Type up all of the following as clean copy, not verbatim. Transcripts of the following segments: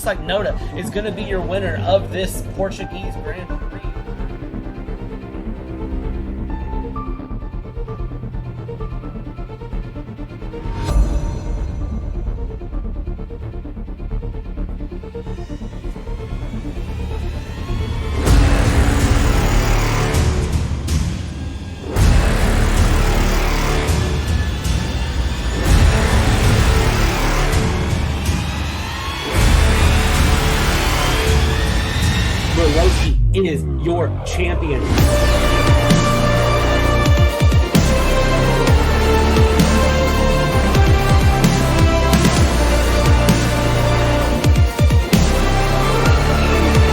looks like Noda is going to be your winner of this Portuguese Grand Prix. Owski is your champion.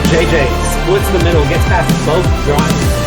JJ splits the middle, gets past both drivers.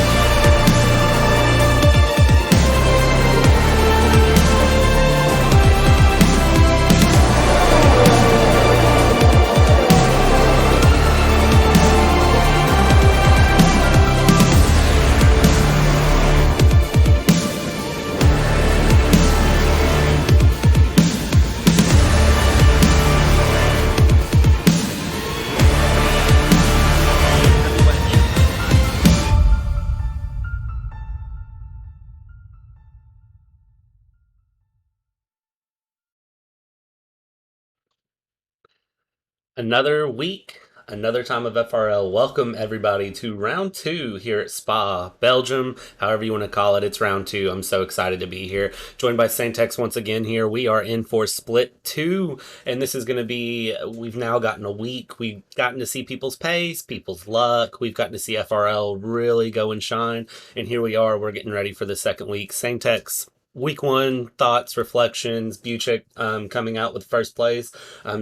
Another week, another time of FRL. Welcome everybody to round 2 here at Spa, Belgium, however you want to call it. It's round 2. I'm so excited to be here. Joined by SENTEX once again here. We are in for split 2, and this is going to be, we've now gotten a week. We've gotten to see people's pace, people's luck. We've gotten to see FRL really go and shine, and here we are. We're getting ready for the second week. SENTEX, Week 1, thoughts, reflections, Buchik coming out with first place,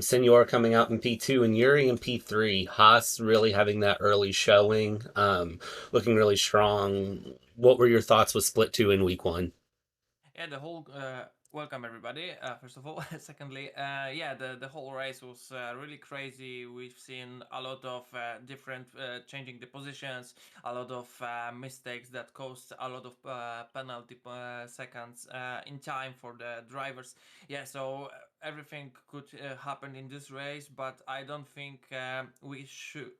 Senor coming out in P2, and Yuri in P3. Haas really having that early showing, looking really strong. What were your thoughts with Split 2 in Week 1? Yeah, the whole welcome everybody. First of all, secondly, yeah, the whole race was really crazy. We've seen a lot of different changing the positions, a lot of mistakes that caused a lot of penalty seconds in time for the drivers. Yeah, so everything could happen in this race, but I don't think we should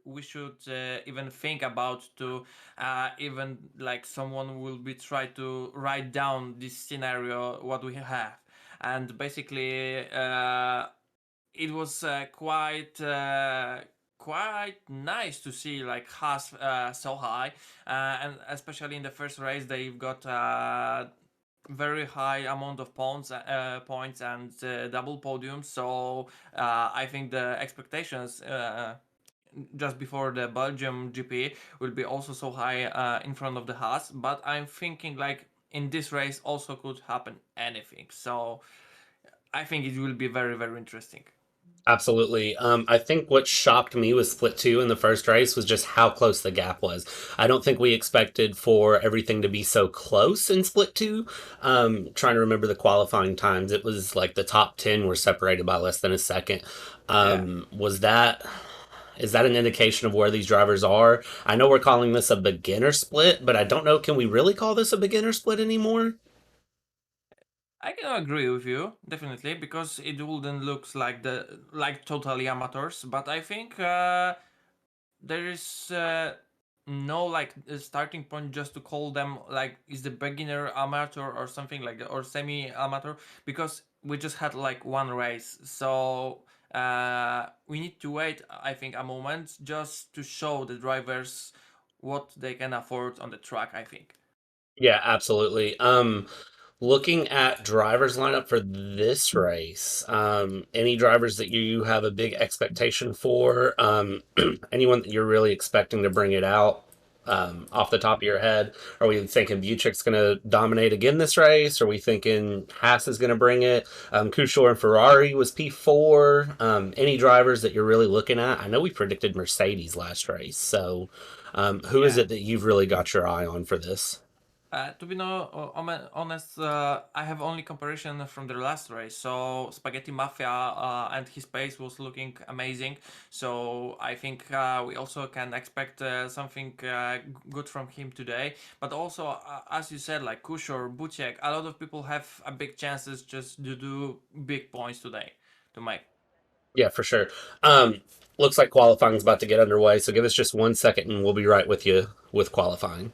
even think about to even like someone will be try to write down this scenario what we have. And basically it was quite nice to see like Haas so high, and especially in the first race they've got very high amount of points and double podiums. So I think the expectations just before the Belgium GP will be also so high in front of the Haas, but I'm thinking like in this race also could happen anything. So I think it will be very, very interesting. Absolutely. I think what shocked me with Split 2 in the first race was just how close the gap was. I don't think we expected for everything to be so close in Split 2. Trying to remember the qualifying times, it was like the top 10 were separated by less than a second. Is that an indication of where these drivers are? I know we're calling this a beginner split, but I don't know, can we really call this a beginner split anymore? I can agree with you definitely because it wouldn't look like totally amateurs, but I think there is no like starting point just to call them like is the beginner amateur or something like that or semi amateur, because we just had like one race. So we need to wait, I think, a moment just to show the drivers what they can afford on the track, I think. Yeah, absolutely. Looking at drivers lineup for this race, any drivers that you have a big expectation for, anyone that you're really expecting to bring it out, off the top of your head? Are we thinking Buchik's going to dominate again this race? Are we thinking Haas is going to bring it? Kushor and Ferrari was P4. Any drivers that you're really looking at? I know we predicted Mercedes last race, so who is Yeah. it that you've really got your eye on for this? To be honest, I have only comparison from the last race. So Spaghetti Mafia and his pace was looking amazing. So I think we also can expect something good from him today. But also, as you said, like Kushor, Buchek, a lot of people have a big chances just to do big points today to make. Yeah, for sure. Um, Looks like qualifying's about to get underway, so give us just 1 second and we'll be right with you with qualifying.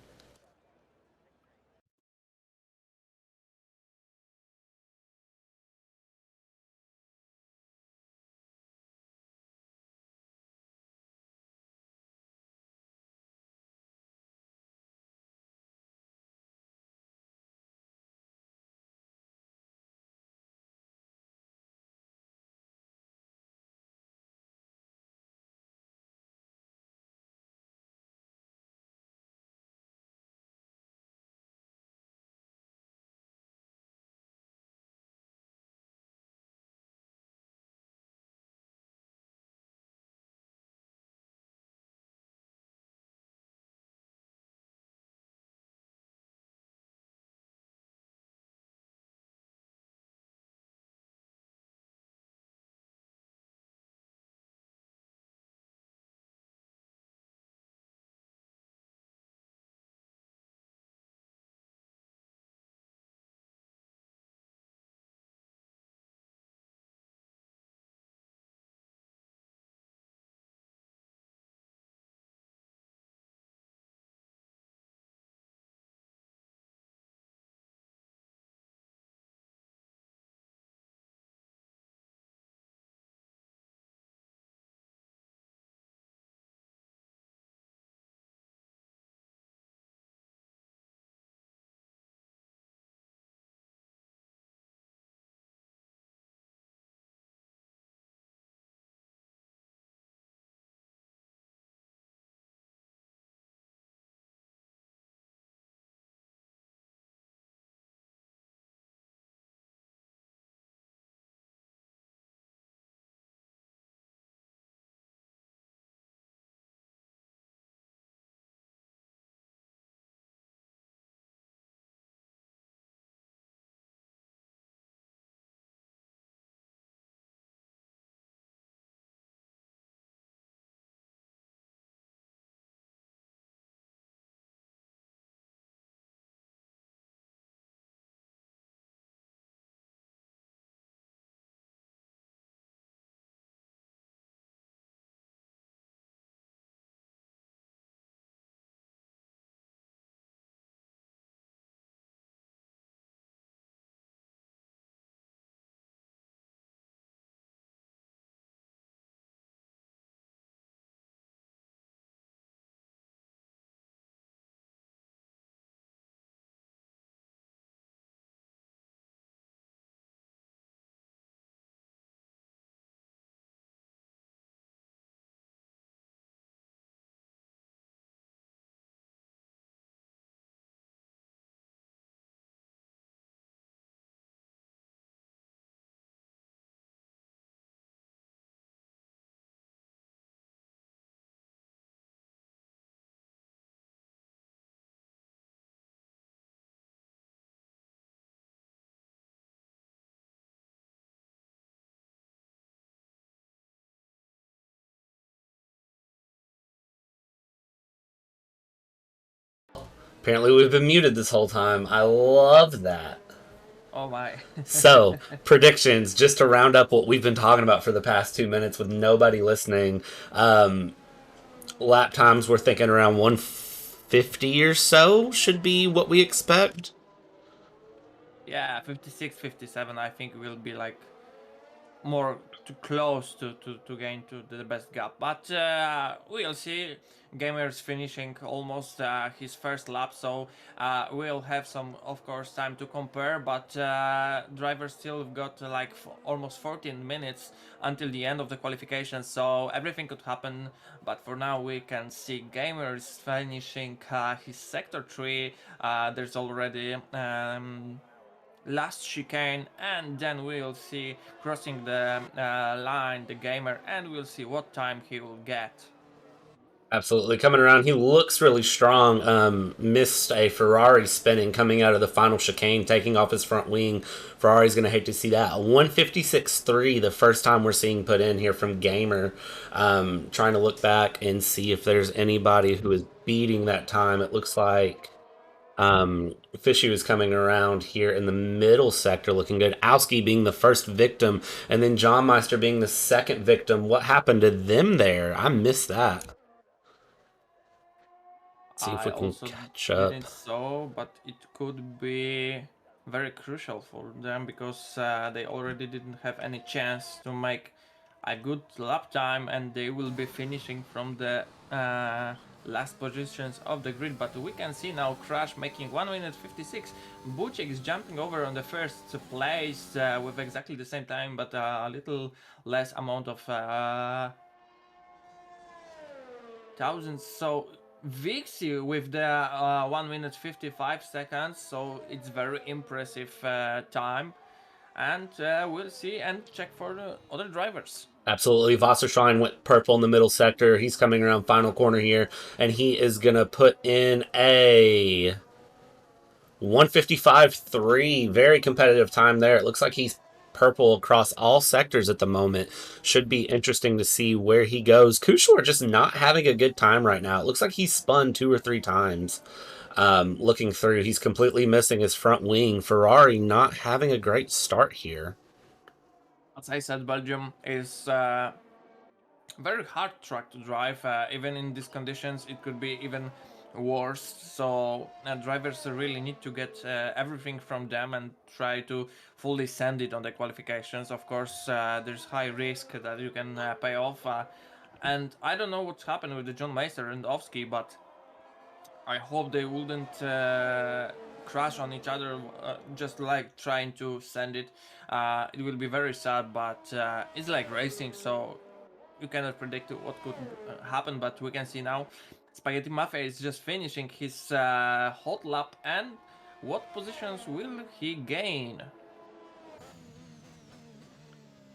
Apparently, we've been muted this whole time. I love that. Oh my. So, predictions, just to round up what we've been talking about for the past 2 minutes with nobody listening. Lap times, we're thinking around 150 or so should be what we expect. Yeah, 56, 57. I think will be like more too close to gain to the best gap, but we'll see. Gamer's finishing almost his first lap, so we'll have some, of course, time to compare, but driver still got like almost 14 minutes until the end of the qualification, so everything could happen. But for now we can see Gamer's finishing his sector 3. There's already last chicane, and then we'll see crossing the line the gamer, and we'll see what time he will get. Absolutely. Coming around, he looks really strong. Missed a Ferrari spinning coming out of the final chicane, taking off his front wing. Ferrari's going to hate to see that. 156.3, the first time we're seeing put in here from Gamer. Trying to look back and see if there's anybody who is beating that time. It looks like Fishy was coming around here in the middle sector looking good. Owski being the first victim, and then JohnMeister being the second victim. What happened to them there? I missed that. See if I we can also catch up. didn't saw, but it could be very crucial for them because they already didn't have any chance to make a good lap time, and they will be finishing from the last positions of the grid. But we can see now Crash making 1 minute 56. Buchik is jumping over on the first place with exactly the same time, but a little less amount of thousands. So Vixie with the 1 minute 55 seconds, so it's very impressive time. And we'll see and check for the other drivers. Absolutely. WasserSchwein went purple in the middle sector. He's coming around final corner here, and he is going to put in a 155.3. Very competitive time there. It looks like he's purple across all sectors at the moment. Should be interesting to see where he goes. Kushler just not having a good time right now. It looks like he's spun 2 or 3 times. Looking through, he's completely missing his front wing. Ferrari not having a great start here. As I said, Belgium is very hard track to drive. Even in these conditions, it could be even worse. So drivers really need to get everything from them and try to fully send it on the qualifications. Of course, there's high risk that you can pay off. And I don't know what's happened with the JohnMeister and Owski, but I hope they wouldn't crash on each other just like trying to send it. It will be very sad, but it's like racing, so you cannot predict what could happen. But we can see now Spaghetti Mafia is just finishing his hot lap, and what positions will he gain?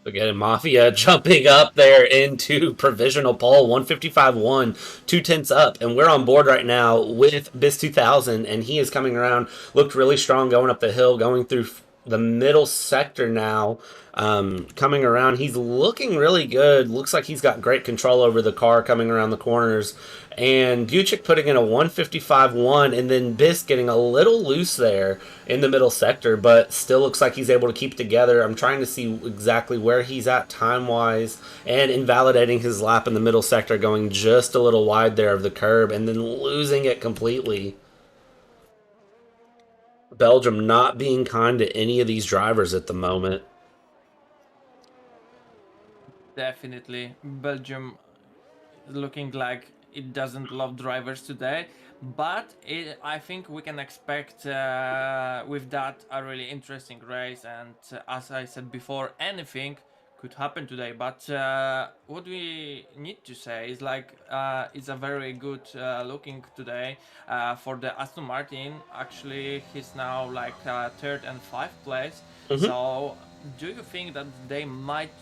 Again, Mafia jumping up there into provisional pole, 155.1, 2 tenths up, and we're on board right now with BIS 2000, and he is coming around, looked really strong going up the hill, going through the middle sector now, coming around. He's looking really good. Looks like he's got great control over the car coming around the corners. And Buchik putting in a 155.1, and then Biss getting a little loose there in the middle sector, but still looks like he's able to keep together. I'm trying to see exactly where he's at time-wise, and invalidating his lap in the middle sector, going just a little wide there of the curb, and then losing it completely. Belgium not being kind to any of these drivers at the moment. Definitely, Belgium looking like it doesn't love drivers today, but I think we can expect with that a really interesting race. And as I said before, anything could happen today. But what we need to say is like it's a very good looking today for the Aston Martin. Actually, he's now like third and fifth place. So do you think that they might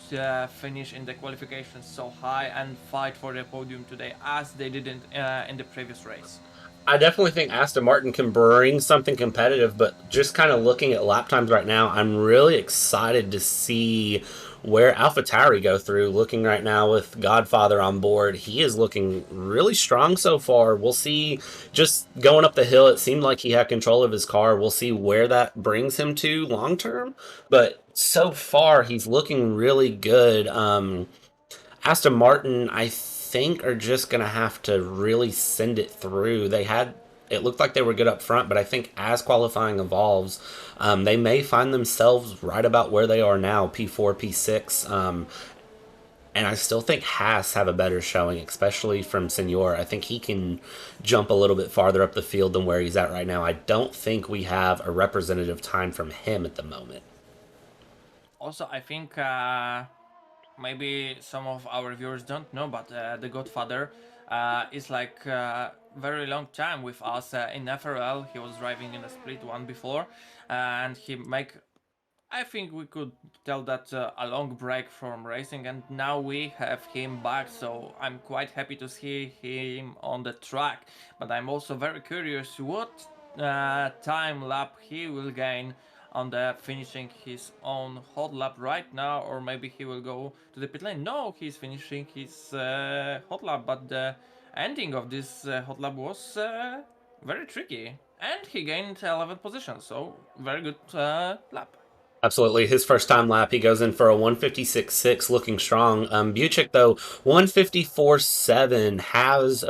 finish in the qualifications so high and fight for the podium today as they didn't in the previous race? I definitely think Aston Martin can bring something competitive, but just kind of looking at lap times right now, I'm really excited to see where Alpha Tauri go through. Looking right now with Godfather on board, he is looking really strong so far. We'll see. Just going up the hill, it seemed like he had control of his car. We'll see where that brings him to long term, but so far he's looking really good. Aston Martin, I think, are just going to have to really send it through. It looked like they were good up front, but I think as qualifying evolves, they may find themselves right about where they are now, P4, P6. And I still think Haas have a better showing, especially from Senor. I think he can jump a little bit farther up the field than where he's at right now. I don't think we have a representative time from him at the moment. Also, I think maybe some of our viewers don't know, but TheGodFather is like very long time with us in FRL. He was driving in a split one before, and he make. I think we could tell that a long break from racing, and now we have him back. So I'm quite happy to see him on the track. But I'm also very curious what time lap he will gain on the finishing his own hot lap right now, or maybe he will go to the pit lane. No, he's finishing his hot lap, but the ending of this hot lap was very tricky. And he gained 11th position, so very good lap. Absolutely. His first time lap, he goes in for a 156.6, looking strong. Buchik, though, 154.7, has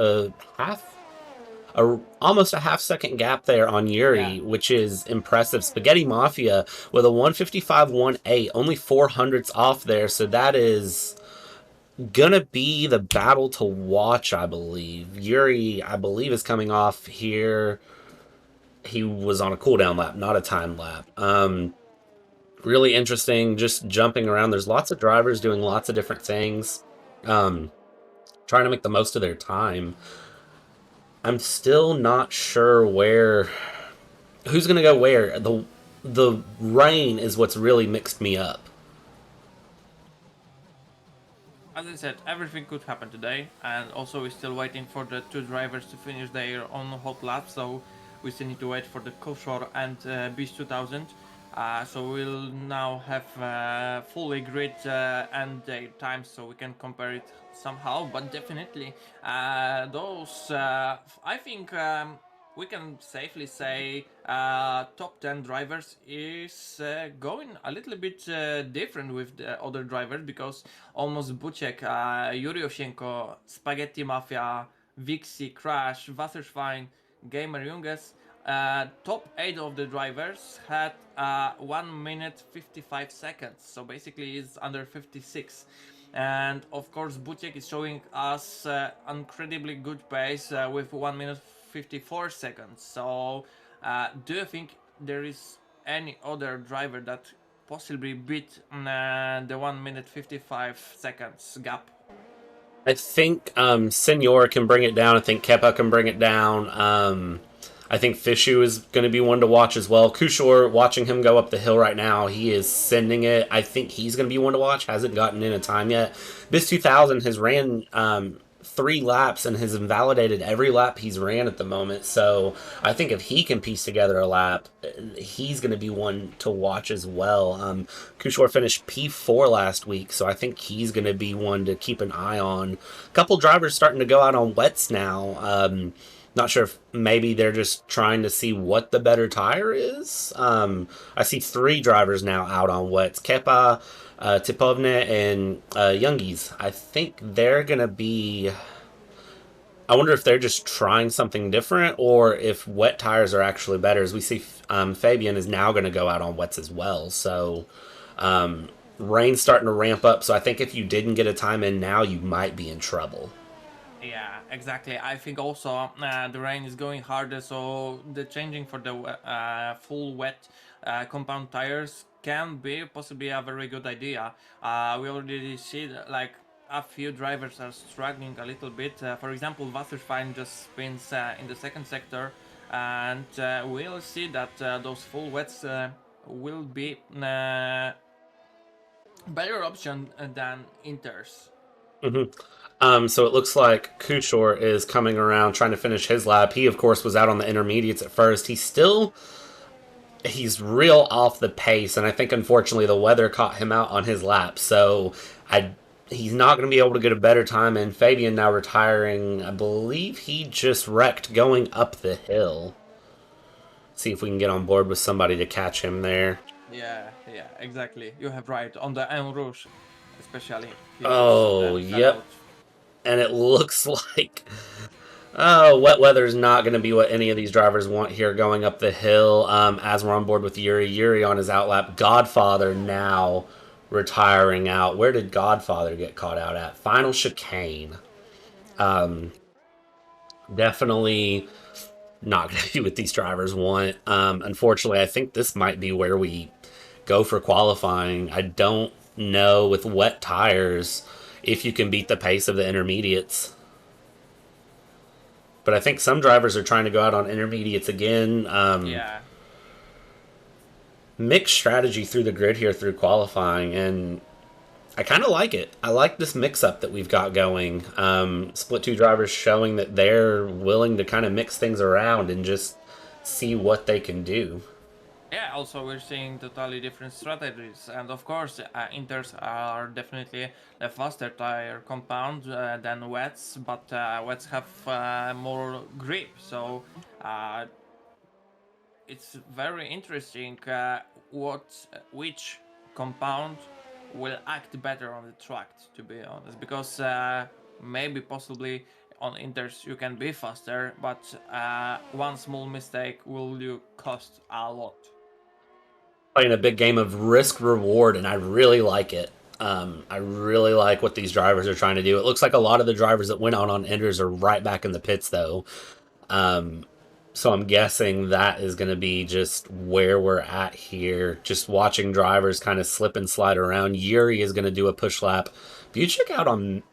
almost a half second gap there on Yuri, Yeah. which is impressive. Spaghetti Mafia with a 155.18, only 400ths off there, so that is gonna be the battle to watch, I believe. Yuri, I believe, is coming off here. He was on a cooldown lap, not a time lap. Really interesting, just jumping around. There's lots of drivers doing lots of different things, um, trying to make the most of their time. I'm still not sure who's gonna go where. The rain is what's really mixed me up. As I said, everything could happen today, and also we're still waiting for the two drivers to finish their own hot lap, so we still need to wait for the Koshor and Beast 2000. So we'll now have fully grid and their times, so we can compare it somehow. But definitely, those I think we can safely say top 10 drivers is going a little bit different with the other drivers, because almost Buchek, Yuryoshenko, Spaghetti Mafia, Vixi, Crash, WasserSchwein, Gamer Junges, top 8 of the drivers had 1 minute 55 seconds, so basically it's under 56. And of course, Buchek is showing us incredibly good pace with 1 minute 54 seconds. So, do you think there is any other driver that possibly beat the 1 minute 55 seconds gap? I think Senor can bring it down. I think Kepa can bring it down. I think Fishu is going to be one to watch as well. Kushor, watching him go up the hill right now, he is sending it. I think he's going to be one to watch. Hasn't gotten in a time yet. This 2000 has ran 3 laps and has invalidated every lap he's ran at the moment. So I think if he can piece together a lap, he's going to be one to watch as well. Kushor finished P4 last week, so I think he's going to be one to keep an eye on. A couple drivers starting to go out on wets now. Not sure if maybe they're just trying to see what the better tire is. I see 3 drivers now out on wets. Kepa, Tipovne, and Youngies. I think they're going to be... I wonder if they're just trying something different or if wet tires are actually better. As we see, Fabian is now going to go out on wets as well. So rain's starting to ramp up. So I think if you didn't get a time in now, you might be in trouble. Yeah, exactly. I think also the rain is going harder, so the changing for the full wet compound tires can be possibly a very good idea. We already see that, like, a few drivers are struggling a little bit. For example, WasserSchwein just spins in the second sector, and we'll see that those full wets will be better option than inters. So it looks like Kushor is coming around trying to finish his lap. He, of course, was out on the intermediates at first. He's real off the pace, and I think unfortunately the weather caught him out on his lap. So he's not going to be able to get a better time. And Fabian now retiring. I believe he just wrecked going up the hill. See if we can get on board with somebody to catch him there. Yeah, exactly. You have right. On the En Rouge, especially, he just Oh, fell yep. out. And it looks like wet weather is not going to be what any of these drivers want here going up the hill. As we're on board with Yuri. Yuri on his outlap. Godfather now retiring out. Where did Godfather get caught out at? Final chicane. Definitely not going to be what these drivers want. Unfortunately, I think this might be where we go for qualifying. I don't know with wet tires if you can beat the pace of the intermediates. But I think some drivers are trying to go out on intermediates again. Yeah, Mixed strategy through the grid here through qualifying, and I kind of like it. I like this mix-up that we've got going. Split 2 drivers showing that they're willing to kind of mix things around and just see what they can do. yeah. Also, we're seeing totally different strategies, and of course, inters are definitely a faster tire compound than wets, but wets have more grip. So Uh, it's very interesting which compound will act better on the track, to be honest, because maybe possibly on inters you can be faster, but one small mistake will you cost a lot. Playing a big game of risk reward, and I really like it. I really like what these drivers are trying to do. It looks like a lot of the drivers that went out on enders are right back in the pits, though. So I'm guessing that is going to be just where we're at here. Just watching drivers kind of slip and slide around. Yuri is going to do a push lap. Buchik out on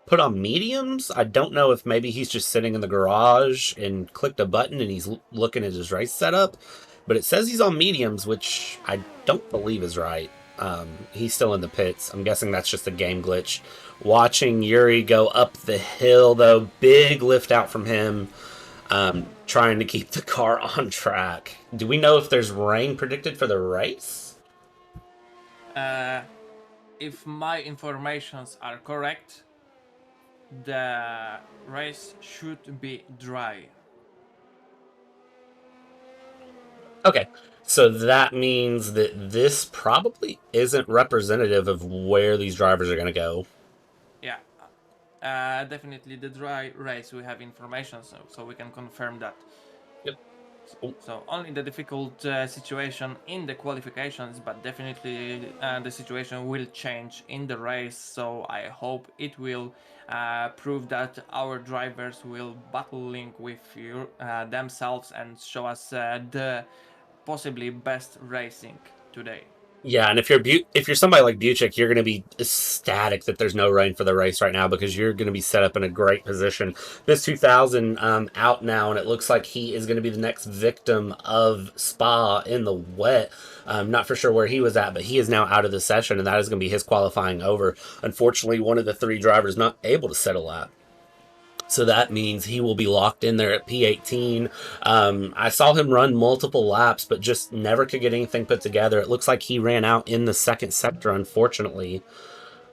put on mediums. I don't know if maybe he's just sitting in the garage and clicked a button and he's looking at his race setup. But it says he's on mediums, which I don't believe is right. He's still in the pits. I'm guessing that's just a game glitch. Watching Yuri go up the hill, though, big lift out from him, trying to keep the car on track. Do we know if there's rain predicted for the race? If my informations are correct, the race should be dry. Okay, so that means that this probably isn't representative of where these drivers are going to go. Yeah, definitely the dry race we have information, so we can confirm that. Yep. So only the difficult situation in the qualifications, but definitely the situation will change in the race. So I hope it will prove that our drivers will battling with themselves and show us the possibly best racing today. Yeah, and if you're somebody like Buchik, you're going to be ecstatic that there's no rain for the race right now because you're going to be set up in a great position. This 2000 out now, and it looks like he is going to be the next victim of Spa in the wet. Not for sure where he was at, but he is now out of the session, and that is going to be his qualifying over. Unfortunately, one of the three drivers not able to set a lap. So that means he will be locked in there at P18. I saw him run multiple laps, but just never could get anything put together. It looks like he ran out in the second sector, unfortunately,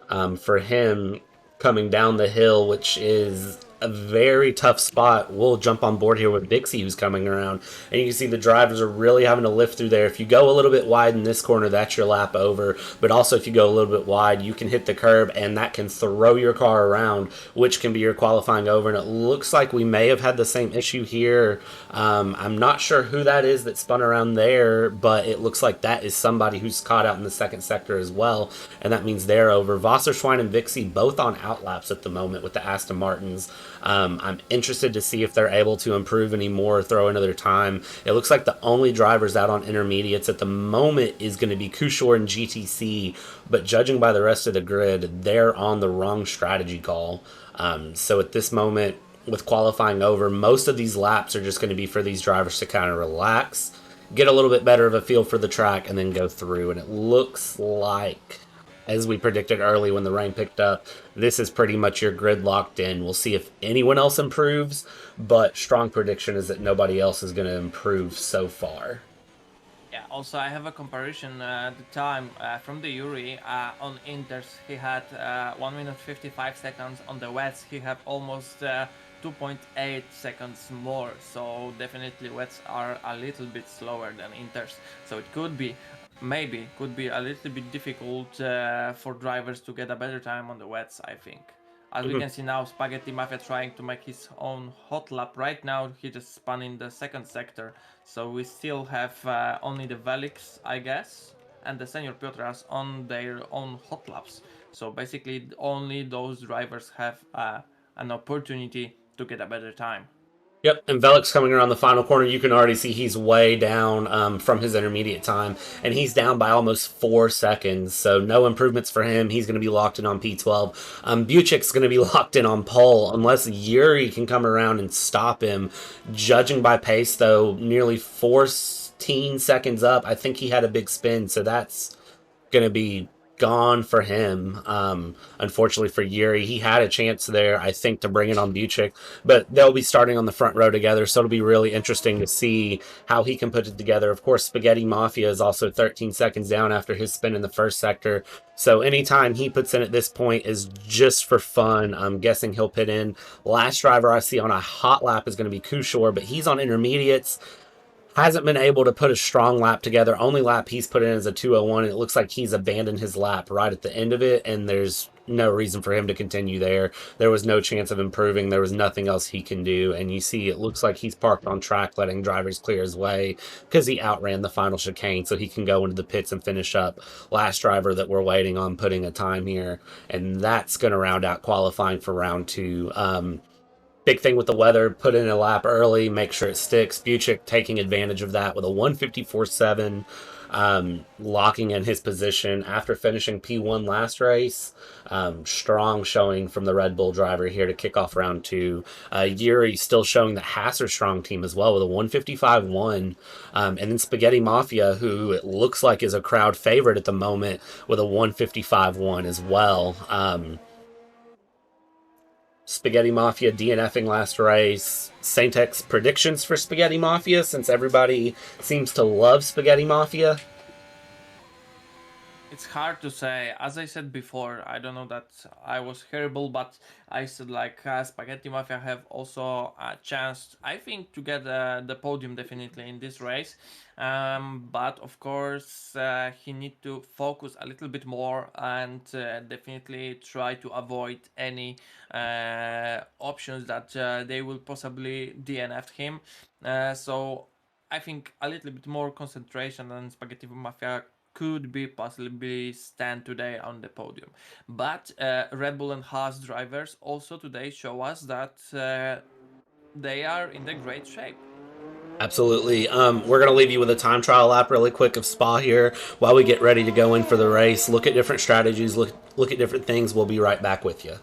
for him coming down the hill, which is a very tough spot. We'll jump on board here with Bixie, who's coming around, and you can see the drivers are really having to lift through there. If you go a little bit wide in this corner, that's your lap over, but also if you go a little bit wide, you can hit the curb, and that can throw your car around, which can be your qualifying over. And it looks like we may have had the same issue here. I'm not sure who that is that spun around there, but it looks like that is somebody who's caught out in the second sector as well, and that means they're over. WasserSchwein and Bixie both on outlaps at the moment with the Aston Martins. I'm interested to see if they're able to improve any more or throw another time. It looks like the only drivers out on intermediates at the moment is going to be Kushor and GTC, but judging by the rest of the grid, they're on the wrong strategy call. So at this moment, with qualifying over, most of these laps are just going to be for these drivers to kind of relax, get a little bit better of a feel for the track, and then go through. And it looks like, as we predicted early when the rain picked up, this is pretty much your grid locked in. We'll see if anyone else improves, but strong prediction is that nobody else is going to improve so far. Yeah, also I have a comparison the time from the Yuri on Inters he had 1 minute 55 seconds, on the wets he had almost 2.8 seconds more, so definitely wets are a little bit slower than Inters, so it could be a little bit difficult for drivers to get a better time on the wets, I think. As we can see now, Spaghetti Mafia trying to make his own hot lap. Right now, he just spun in the second sector. So we still have only the Welliks, I guess, and the Senor Piotras on their own hot laps. So basically, only those drivers have an opportunity to get a better time. Yep, and Welliks coming around the final corner, you can already see he's way down from his intermediate time, and he's down by almost 4 seconds, so no improvements for him. He's going to be locked in on P12. Buchik's going to be locked in on pole, unless Yuri can come around and stop him. Judging by pace, though, nearly 14 seconds up. I think he had a big spin, so that's going to be gone for him. Unfortunately for Yuri, he had a chance there, I think, to bring it on Buchik, but they'll be starting on the front row together, so it'll be really interesting to see how he can put it together. Of course, Spaghetti Mafia is also 13 seconds down after his spin in the first sector, so anytime he puts in at this point is just for fun. I'm guessing he'll pit in. Last driver I see on a hot lap is going to be Kushor, but he's on intermediates. Hasn't been able to put a strong lap together. Only lap he's put in is a 2:01. It looks like he's abandoned his lap right at the end of it, and there's no reason for him to continue there. There was no chance of improving. There was nothing else he can do, and you see it looks like he's parked on track, letting drivers clear his way because he outran the final chicane, so he can go into the pits and finish up. Last driver that we're waiting on putting a time here, and that's going to round out qualifying for round 2. Big thing with the weather, put in a lap early, make sure it sticks. Buchik taking advantage of that with a 154.7, locking in his position after finishing P1 last race. Strong showing from the Red Bull driver here to kick off round 2. Yuri still showing the Hasser strong team as well with a 155.1. And then Spaghetti Mafia, who it looks like is a crowd favorite at the moment, with a 155.1 as well. Spaghetti Mafia DNFing last race. SENTEX predictions for Spaghetti Mafia, since everybody seems to love Spaghetti Mafia. It's hard to say. As I said before, I don't know that I was terrible, but I said like Spaghetti Mafia have also a chance, I think, to get the podium definitely in this race. But of course, he need to focus a little bit more and definitely try to avoid any options that they will possibly DNF him. So I think a little bit more concentration on Spaghetti Mafia could be possibly stand today on the podium. But Red Bull and Haas drivers also today show us that they are in the great shape. Absolutely. We're going to leave you with a time trial lap really quick of Spa here while we get ready to go in for the race. Look at different strategies, look at different things. We'll be right back with you.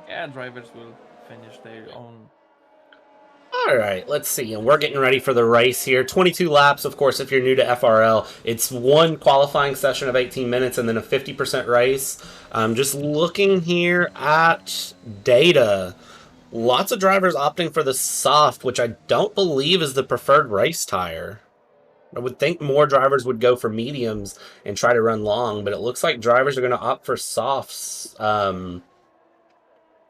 Yeah, drivers will finish their own. All right, let's see. And we're getting ready for the race here. 22 laps, of course, if you're new to FRL. It's one qualifying session of 18 minutes and then a 50% race. Just looking here at data. Lots of drivers opting for the soft, which I don't believe is the preferred race tire. I would think more drivers would go for mediums and try to run long, but it looks like drivers are going to opt for softs.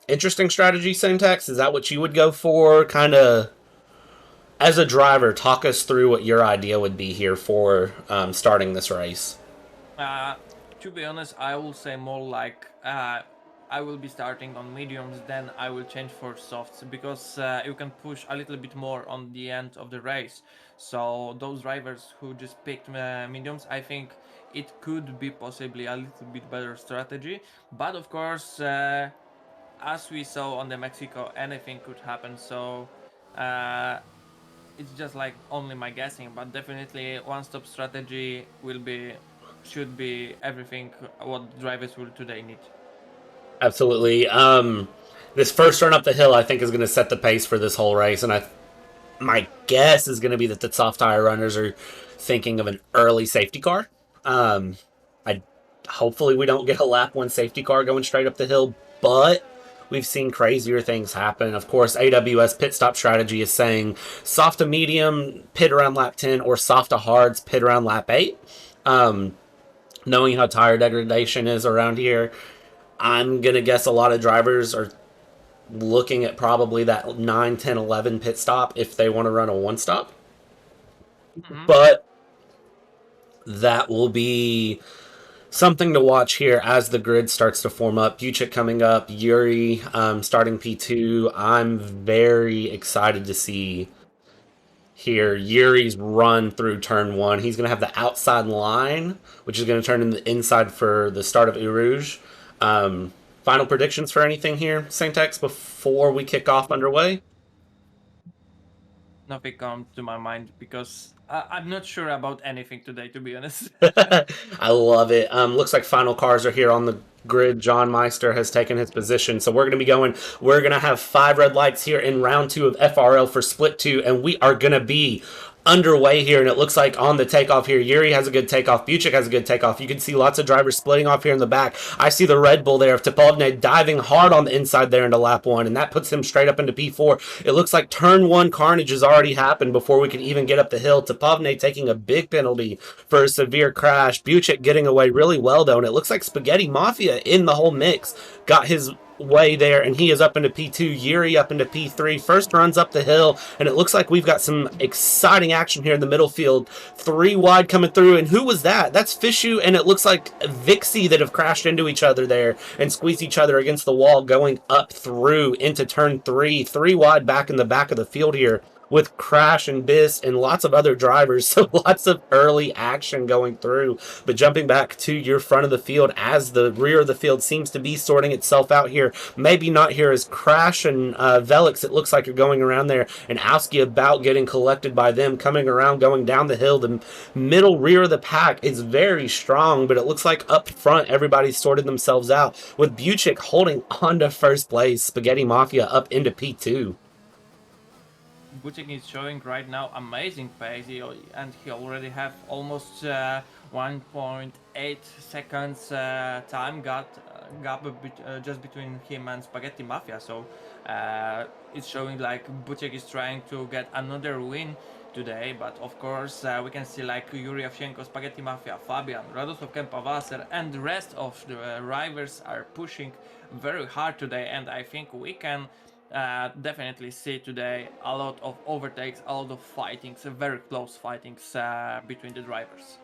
Interesting strategy, SENTEX. Is that what you would go for? Kind of, as a driver, talk us through what your idea would be here for starting this race. To be honest, I will say more like I will be starting on mediums, then I will change for softs, because you can push a little bit more on the end of the race. So those drivers who just picked mediums, I think it could be possibly a little bit better strategy. But of course, as we saw on the Mexico, anything could happen. So it's just like only my guessing, but definitely one-stop strategy should be everything what drivers will today need. Absolutely. This first run up the hill, I think, is going to set the pace for this whole race, and my guess is going to be that the soft tire runners are thinking of an early safety car. Hopefully we don't get a lap one safety car going straight up the hill, but we've seen crazier things happen. Of course, AWS pit stop strategy is saying soft to medium, pit around lap 10, or soft to hards, pit around lap 8. Knowing how tire degradation is around here, I'm going to guess a lot of drivers are looking at probably that 9, 10, 11 pit stop if they want to run a one stop. Hmm. But that will be something to watch here as the grid starts to form up. Buchik coming up, Yuri starting P2. I'm very excited to see here Yuri's run through turn one. He's going to have the outside line, which is going to turn in the inside for the start of Rouge. Final predictions for anything here, SENTEX, before we kick off underway? Nothing comes to my mind because I'm not sure about anything today, to be honest. I love it. Looks like final cars are here on the grid. JohnMeister has taken his position. So we're going to be going. We're going to have 5 red lights here in round 2 of FRL for split 2. And we are going to be underway here, and it looks like on the takeoff here, Yuri has a good takeoff, Buchik has a good takeoff. You can see lots of drivers splitting off here in the back. I see the Red Bull there of Tepovne diving hard on the inside there into lap 1, and that puts him straight up into P4. It looks like turn 1 carnage has already happened before we can even get up the hill. Tepovne taking a big penalty for a severe crash. Buchik getting away really well though, and it looks like Spaghetti Mafia in the whole mix got his way there, and he is up into P2. Yuri up into P3. First runs up the hill, and it looks like we've got some exciting action here in the middle field. 3 wide coming through, and who was that? That's Fishu, and it looks like Vixie that have crashed into each other there and squeezed each other against the wall going up through into turn 3. 3 wide back in the back of the field here with Crash and Biss and lots of other drivers. So lots of early action going through. But jumping back to your front of the field as the rear of the field seems to be sorting itself out here. Maybe not here as Crash and Welliks, it looks like you're going around there. And Owski about getting collected by them, coming around, going down the hill. The middle rear of the pack is very strong, but it looks like up front everybody's sorted themselves out. With Buchik holding on to first place, Spaghetti Mafia up into P2. Buchik is showing right now amazing pace, and he already have almost 1.8 seconds time gap just between him and Spaghetti Mafia. So it's showing like Buchik is trying to get another win today, but of course we can see like Yuri Ovchenko, Spaghetti Mafia, Fabian, Radosław Kempa-Wasser, and the rest of the rivals are pushing very hard today, and I think we can definitely see today a lot of overtakes, a lot of fightings, very close fightings between the drivers.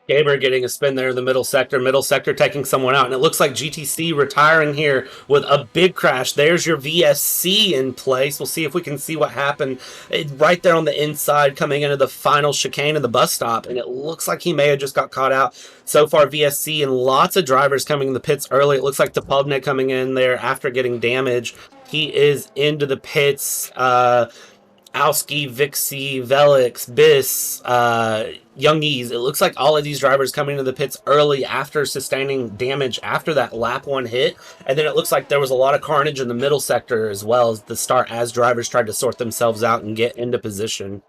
Gaber getting a spin there in the middle sector taking someone out, and it looks like GTC retiring here with a big crash. There's your VSC in place. We'll see if we can see what happened right there on the inside coming into the final chicane of the bus stop, and it looks like he may have just got caught out. So far VSC and lots of drivers coming in the pits early. It looks like Tepovne coming in there after getting damaged. He is into the pits. Owski, Vixie, Welliks, Biss, Youngies. It looks like all of these drivers coming into the pits early after sustaining damage after that lap 1 hit. And then it looks like there was a lot of carnage in the middle sector as well as the start as drivers tried to sort themselves out and get into position.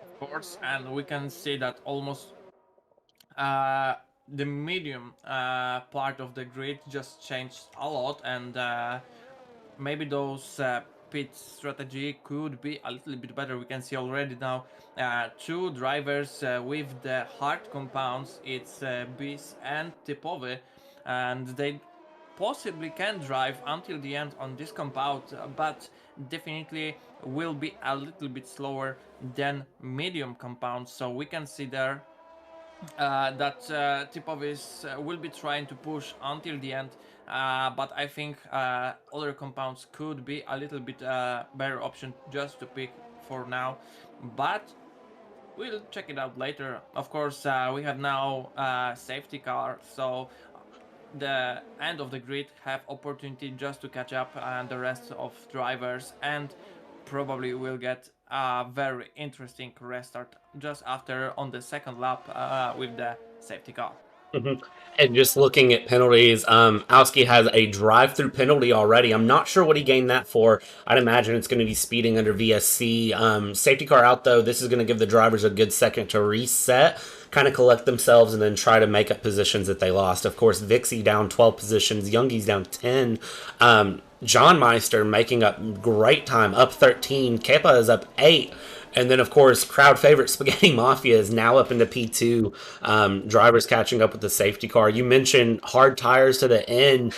Of course, and we can see that almost the medium part of the grid just changed a lot, and maybe those pit strategy could be a little bit better. We can see already now 2 drivers with the hard compounds. It's Biss and Typowy, and they possibly can drive until the end on this compound, but definitely will be a little bit slower than medium compounds. So we can see there that Typowy will be trying to push until the end, but I think other compounds could be a little bit better option just to pick for now, but we'll check it out later. Of course, we have now safety car, so the end of the grid have opportunity just to catch up and the rest of drivers, and probably will get a very interesting restart just after on the second lap with the safety car. And just looking at penalties, Owski has a drive-through penalty already. I'm not sure what he gained that for. I'd imagine it's going to be speeding under VSC. Safety car out, though. This is going to give the drivers a good second to reset, kind of collect themselves, and then try to make up positions that they lost. Of course, Vixie down 12 positions. Youngie's down 10. JohnMeister making up great time, up 13. Kepa is up 8. And then, of course, crowd favorite Spaghetti Mafia is now up into P2. Drivers catching up with the safety car. You mentioned hard tires to the end.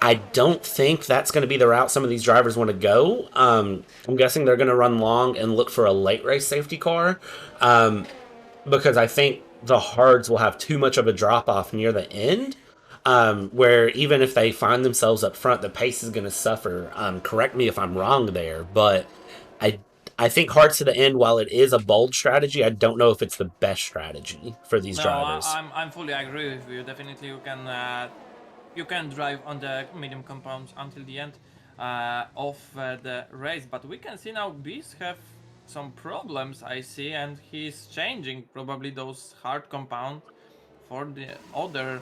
I don't think that's going to be the route some of these drivers want to go. I'm guessing they're going to run long and look for a late race safety car because I think the hards will have too much of a drop off near the end. Where even if they find themselves up front, the pace is going to suffer. Correct me if I'm wrong there, but I I think hards to the end, while it is a bold strategy, I don't know if it's the best strategy for these No, drivers. I'm fully agree with you. Definitely, you can drive on the medium compounds until the end of the race. But we can see now Beast have some problems, I see, and he's changing probably those hard compound for the other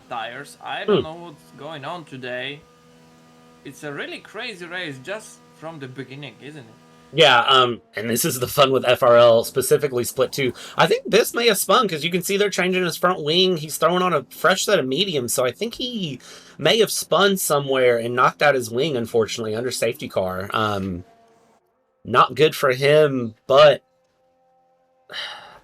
tires. I don't Hmm. know what's going on today. It's a really crazy race just from the beginning, isn't it? Yeah, and this is the fun with FRL, specifically Split 2. I think this may have spun, because you can see they're changing his front wing. He's throwing on a fresh set of mediums, so I think he may have spun somewhere and knocked out his wing, unfortunately, under safety car. Not good for him, but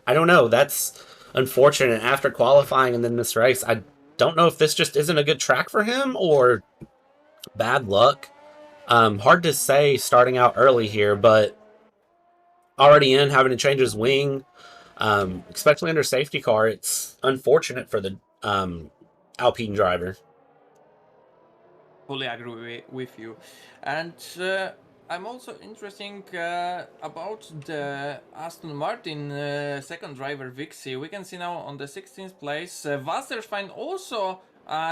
I don't know. That's unfortunate after qualifying and then this race. I don't know if this just isn't a good track for him or bad luck. Hard to say starting out early here, but already in having to change his wing, especially under safety car, it's unfortunate for the Alpine driver. Fully agree with you, and I'm also interesting about the Aston Martin second driver Vixie. We can see now on the 16th place, WasserSchwein also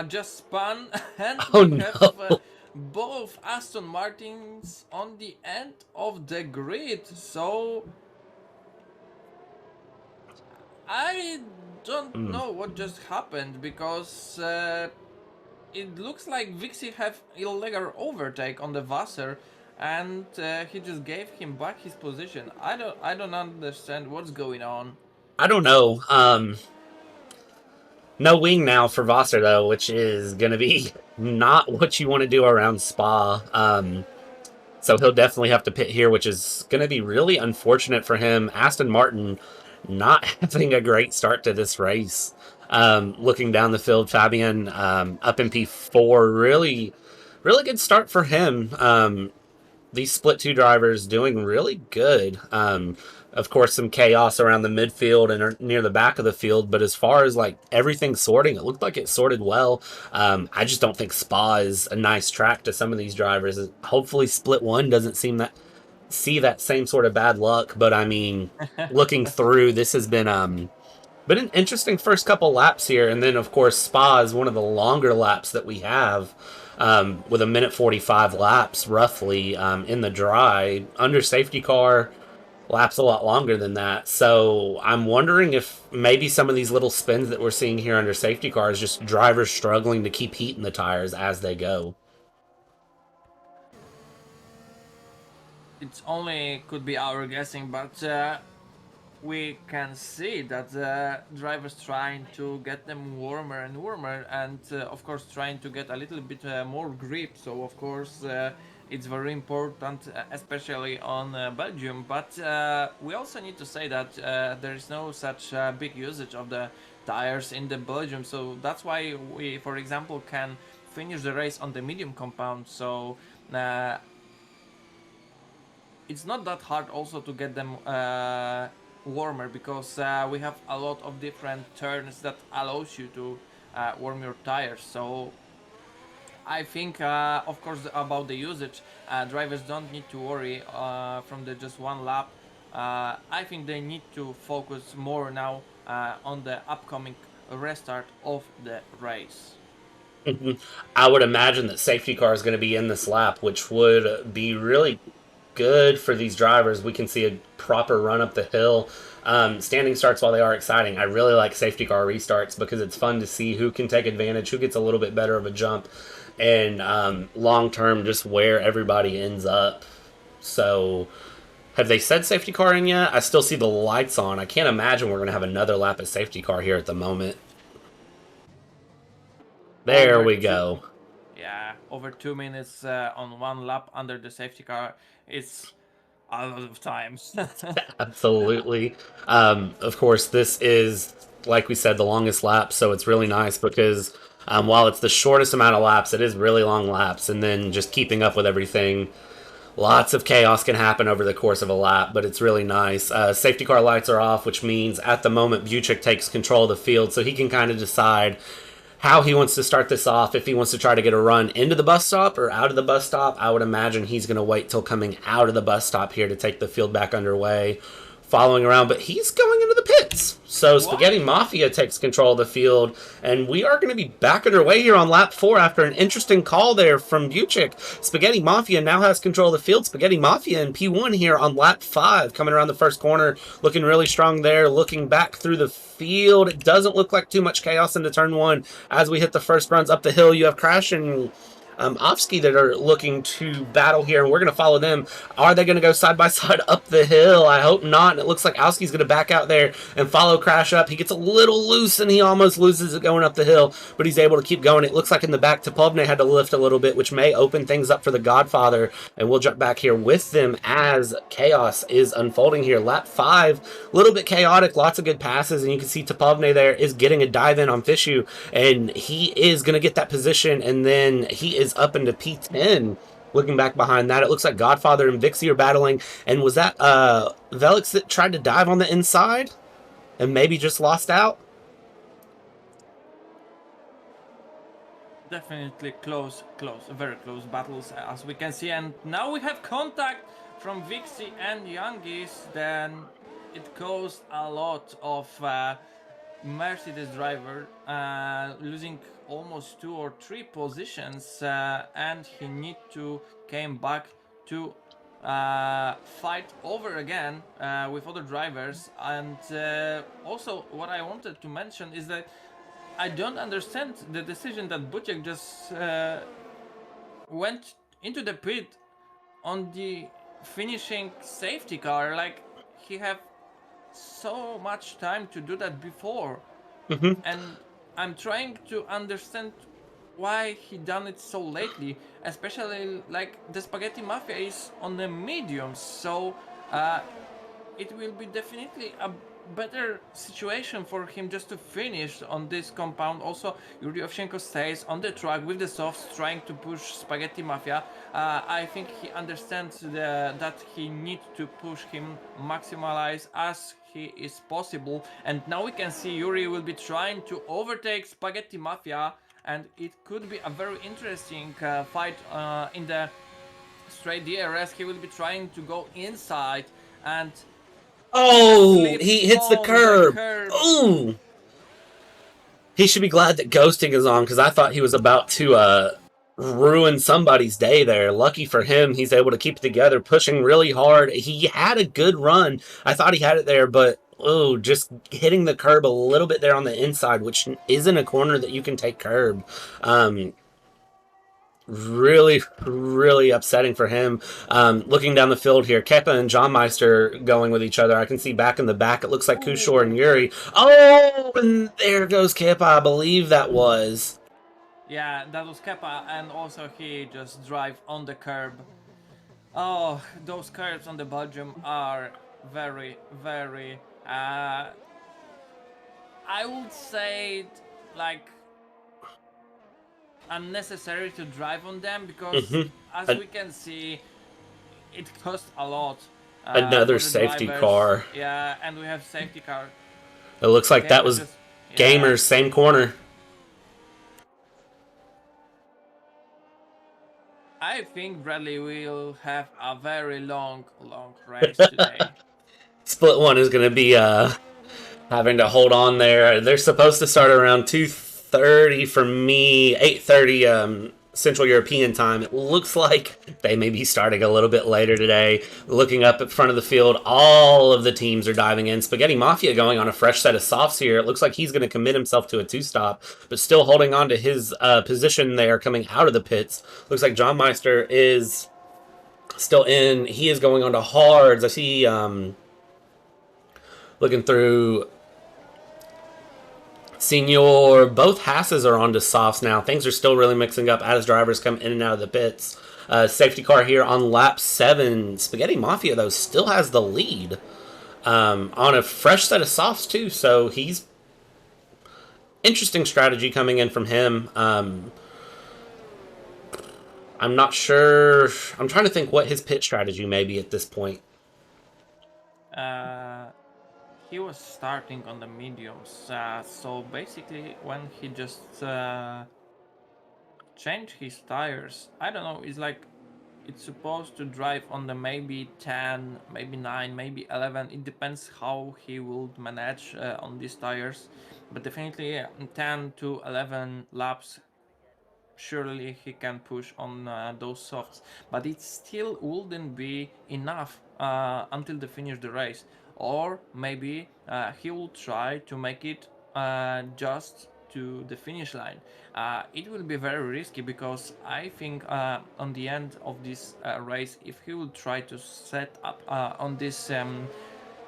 just spun, and Oh we have no. both Aston Martins on the end of the grid. So I don't Mm. know what just happened because. It looks like Vixie have illegal overtake on the Wasser, and he just gave him back his position. I don't understand what's going on. I don't know. No wing now for Vassar though, which is gonna be not what you want to do around Spa. So he'll definitely have to pit here, which is going to be really unfortunate for him. Aston Martin not having a great start to this race. Looking down the field, Fabian up in P4, really, really good start for him. These split two drivers doing really good. Of course, some chaos around the midfield and near the back of the field, but as far as like everything sorting, it looked like it sorted well. I just don't think Spa is a nice track to some of these drivers. Hopefully, split one doesn't see that same sort of bad luck. But I mean, looking through, this has been an interesting first couple laps here, and then of course Spa is one of the longer laps that we have, with a minute 45 laps roughly in the dry. Under safety car, laps a lot longer than that. So I'm wondering if maybe some of these little spins that we're seeing here under safety car is just drivers struggling to keep heat in the tires as they go. It's only could be our guessing, but we can see that the drivers trying to get them warmer and warmer, and of course trying to get a little bit more grip. So of course it's very important, especially on Belgium. But we also need to say that there is no such big usage of the tires in the Belgium. So that's why we, for example, can finish the race on the medium compound. So it's not that hard also to get them warmer because we have a lot of different turns that allows you to warm your tires. So I think, of course, about the usage, drivers don't need to worry from the just one lap. I think they need to focus more now on the upcoming restart of the race. I would imagine that safety car is going to be in this lap, which would be really good for these drivers. We can see a proper run up the hill. Standing starts, while they are exciting, I really like safety car restarts because it's fun to see who can take advantage, who gets a little bit better of a jump, and long term, just where everybody ends up. So, have they said safety car in yet? I still see the lights on. I can't imagine we're going to have another lap of safety car here at the moment. There Over we two, go. yeah, over 2 minutes on one lap under the safety car. It's a lot of time. Absolutely. Of course, this is, like we said, the longest lap, so it's really nice because while it's the shortest amount of laps, it is really long laps, and then just keeping up with everything. Lots of chaos can happen over the course of a lap, but it's really nice. Safety car lights are off, which means at the moment Buchik takes control of the field, so he can kind of decide how he wants to start this off. If he wants to try to get a run into the bus stop or out of the bus stop, I would imagine he's going to wait till coming out of the bus stop here to take the field back underway, following around, but he's going into the pits. So Spaghetti Mafia takes control of the field, and we are going to be back underway here on lap 4 after an interesting call there from Buchik. Spaghetti Mafia now has control of the field. Spaghetti Mafia in P1 here on lap 5, coming around the first corner, looking really strong there, looking back through the field. It doesn't look like too much chaos into turn 1. As we hit the first runs up the hill, you have Crash and Owski that are looking to battle here, and we're going to follow them. Are they going to go side by side up the hill? I hope not. And it looks like Owski's going to back out there and follow Crash up. He gets a little loose and he almost loses it going up the hill, but he's able to keep going. It looks like in the back, Tapovne had to lift a little bit, which may open things up for the Godfather, and we'll jump back here with them as chaos is unfolding here. Lap 5, a little bit chaotic, lots of good passes, and you can see Tapovne there is getting a dive in on Fishu, and he is going to get that position, and then he is up into P10. Looking back behind that, it looks like Godfather and Vixie are battling. And was that Welliks that tried to dive on the inside and maybe just lost out? Definitely close, very close battles as we can see. And now we have contact from Vixie and Youngis. Then it caused a lot of Mercedes driver losing almost 2 or 3 positions, and he need to came back to fight over again with other drivers. And also what I wanted to mention is that I don't understand the decision that Buchik just went into the pit on the finishing safety car. Like, he have so much time to do that before. And I'm trying to understand why he done it so lately, especially like the Spaghetti Mafia is on the mediums, so it will be definitely a better situation for him just to finish on this compound. Also, Yuri Ovchenko stays on the track with the softs trying to push Spaghetti Mafia. I think he understands that he needs to push him maximalize as he is possible. And now we can see Yuri will be trying to overtake Spaghetti Mafia, and it could be a very interesting fight in the straight DRS. He will be trying to go inside and he hits the curb. Ooh. He should be glad that ghosting is on, because I thought he was about to ruin somebody's day there. Lucky for him, he's able to keep it together, pushing really hard. He had a good run. I thought he had it there, but just hitting the curb a little bit there on the inside, which isn't a corner that you can take curb. Really, really upsetting for him. Looking down the field here, Kepa and JohnMeister going with each other. I can see back in the back, it looks like Kushor and Yuri. Oh, and there goes Kepa, I believe that was. Yeah, that was Kepa, and also he just drive on the curb. Oh, those curbs on the Belgium are very, very, I would say, like, unnecessary to drive on them, because as we can see, it costs a lot. Another safety car. Yeah, and we have safety car. It looks like that was Gamers, same corner. I think Bradley will have a very long race today. Split one is going to be having to hold on there. They're supposed to start around 2:30 for me, 8:30 Central European time. It looks like they may be starting a little bit later today. Looking up at front of the field, all of the teams are diving in. Spaghetti Mafia going on a fresh set of softs here. It looks like he's going to commit himself to a 2-stop, but still holding on to his position there coming out of the pits. Looks like JohnMeister is still in. He is going on to hards. I see looking through Senor, both Hasses are on to softs now. Things are still really mixing up as drivers come in and out of the pits. Safety car here on lap 7. Spaghetti Mafia, though, still has the lead on a fresh set of softs, too. So he's interesting strategy coming in from him. I'm not sure. I'm trying to think what his pit strategy may be at this point. He was starting on the mediums, so basically when he just changed his tires, I don't know, it's like it's supposed to drive on the maybe 10, maybe 9, maybe 11. It depends how he will manage on these tires, but definitely 10 to 11 laps surely he can push on those softs, but it still wouldn't be enough until they finish the race. Or maybe he will try to make it just to the finish line. It will be very risky because I think on the end of this race, if he will try to set up on this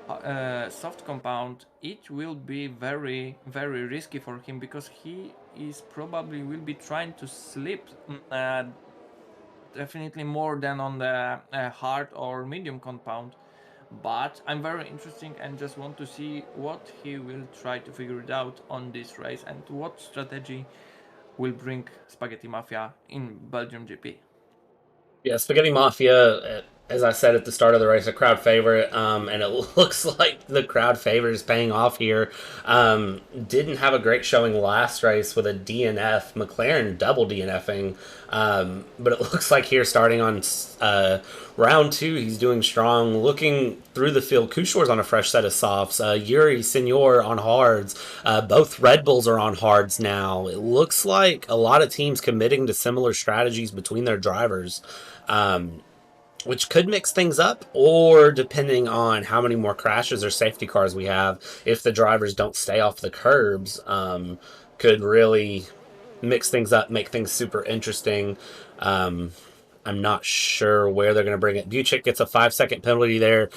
soft compound, it will be very very risky for him because he is probably will be trying to slip definitely more than on the hard or medium compound. But I'm very interesting and just want to see what he will try to figure it out on this race and what strategy will bring Spaghetti Mafia in Belgium GP. Yeah, Spaghetti Mafia, as I said at the start of the race, a crowd favorite, and it looks like the crowd favorite is paying off here. Didn't have a great showing last race with a DNF, McLaren double DNFing, but it looks like here starting on round 2, he's doing strong. Looking through the field, Kushor's on a fresh set of softs. Yuri, Senor on hards. Both Red Bulls are on hards now. It looks like a lot of teams committing to similar strategies between their drivers. Which could mix things up, or depending on how many more crashes or safety cars we have, if the drivers don't stay off the curbs, could really mix things up, make things super interesting. I'm not sure where they're going to bring it. Buchik gets a 5-second penalty there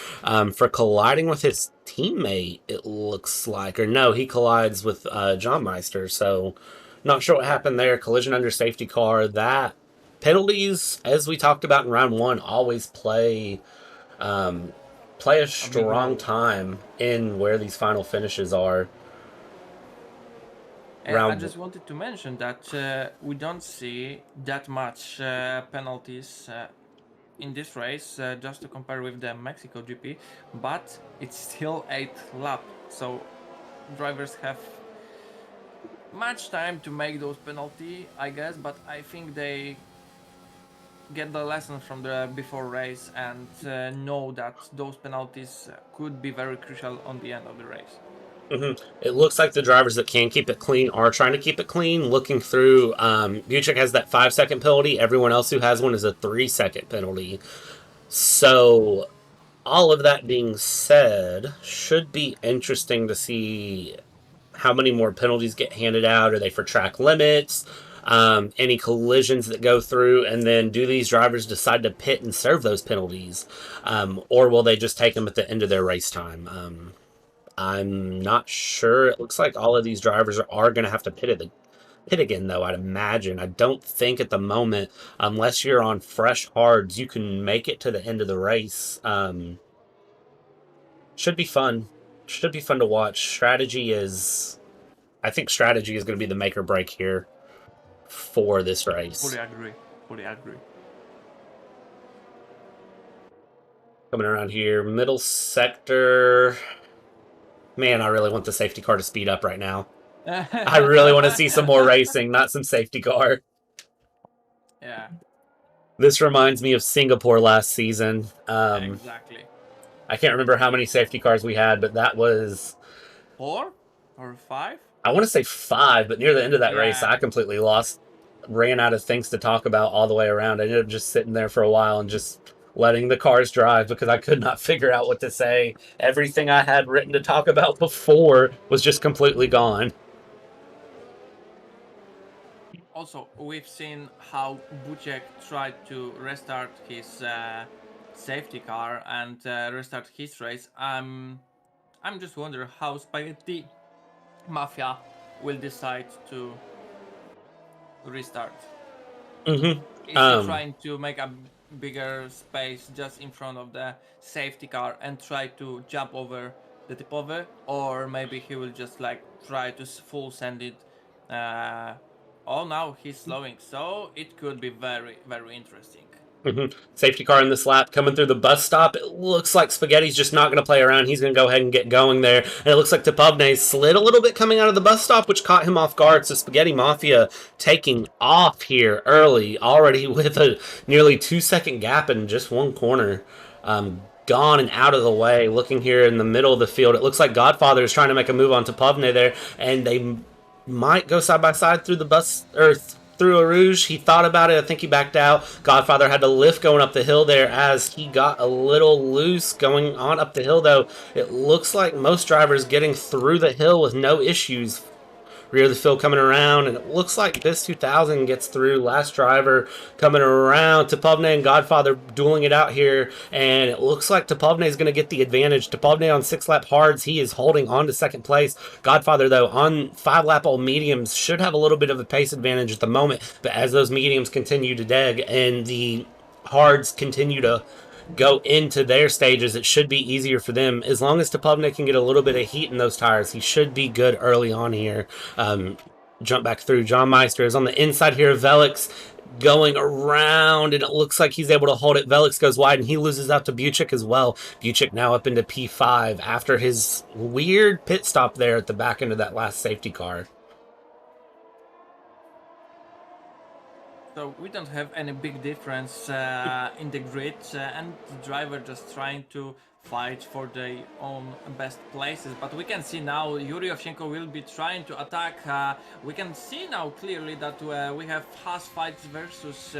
for colliding with his teammate, it looks like. Or no, he collides with JohnMeister, so not sure what happened there. Collision under safety car. That penalties, as we talked about in round 1, always play a strong time in where these final finishes are. I just wanted to mention that we don't see that much penalties in this race, just to compare with the Mexico GP, but it's still 8th lap, so drivers have much time to make those penalty, I guess, but I think they get the lesson from the before race and know that those penalties could be very crucial on the end of the race. It looks like the drivers that can keep it clean are trying to keep it clean. Looking through, Buchik has that 5-second penalty. Everyone else who has one is a 3-second penalty. So, all of that being said, should be interesting to see how many more penalties get handed out. Are they for track limits? Any collisions that go through, and then do these drivers decide to pit and serve those penalties, or will they just take them at the end of their race time? I'm not sure. It looks like all of these drivers are going to have to pit again, though, I'd imagine. I don't think at the moment, unless you're on fresh hards, you can make it to the end of the race. Should be fun. Should be fun to watch. I think strategy is going to be the make or break here for this race. Fully agree. Fully agree. Coming around here, middle sector. Man, I really want the safety car to speed up right now. I really want to see some more racing, not some safety car. Yeah. This reminds me of Singapore last season. Exactly. I can't remember how many safety cars we had, but that was 4 or 5? I want to say 5, but near the end of that race, I completely ran out of things to talk about all the way around. I ended up just sitting there for a while and just letting the cars drive because I could not figure out what to say. Everything I had written to talk about before was just completely gone. Also, we've seen how Buchek tried to restart his safety car and restart his race. I'm just wondering how Spaghetti Mafia will decide to restart. Mm-hmm. Is he trying to make a bigger space just in front of the safety car and try to jump over the typowy, or maybe he will just like try to full send it? Oh, now he's slowing, so it could be very, very interesting. Safety car in this lap coming through the bus stop. It looks like Spaghetti's just not going to play around. He's going to go ahead and get going there. And it looks like Tapovne slid a little bit coming out of the bus stop, which caught him off guard. So Spaghetti Mafia taking off here early, already with a nearly 2-second gap in just one corner. Gone and out of the way. Looking here in the middle of the field, it looks like Godfather is trying to make a move on Tapovne there, and they might go side by side through the bus, or through a Rouge. He thought about it. I think he backed out. Godfather had to lift going up the hill there as he got a little loose going on up the hill, though. It looks like most drivers getting through the hill with no issues. Rear of the field coming around, and it looks like this 2000 gets through. Last driver coming around. Tapovne and Godfather dueling it out here, and it looks like Tapovne is going to get the advantage. Tapovne on 6-lap hards, he is holding on to second place. Godfather, though, on 5-lap old mediums, should have a little bit of a pace advantage at the moment, but as those mediums continue to deg and the hards continue to go into their stages, it should be easier for them. As long as Tapovne can get a little bit of heat in those tires, he should be good early on here. Jump back through. JohnMeister is on the inside here of Welliks, going around, and it looks like he's able to hold it. Welliks goes wide, and he loses out to Buchik as well. Buchik now up into P5 after his weird pit stop there at the back end of that last safety car. So we don't have any big difference in the grid, and the driver just trying to fight for their own best places. But we can see now Yuri Ovchenko will be trying to attack. We can see now clearly that we have Haas fights versus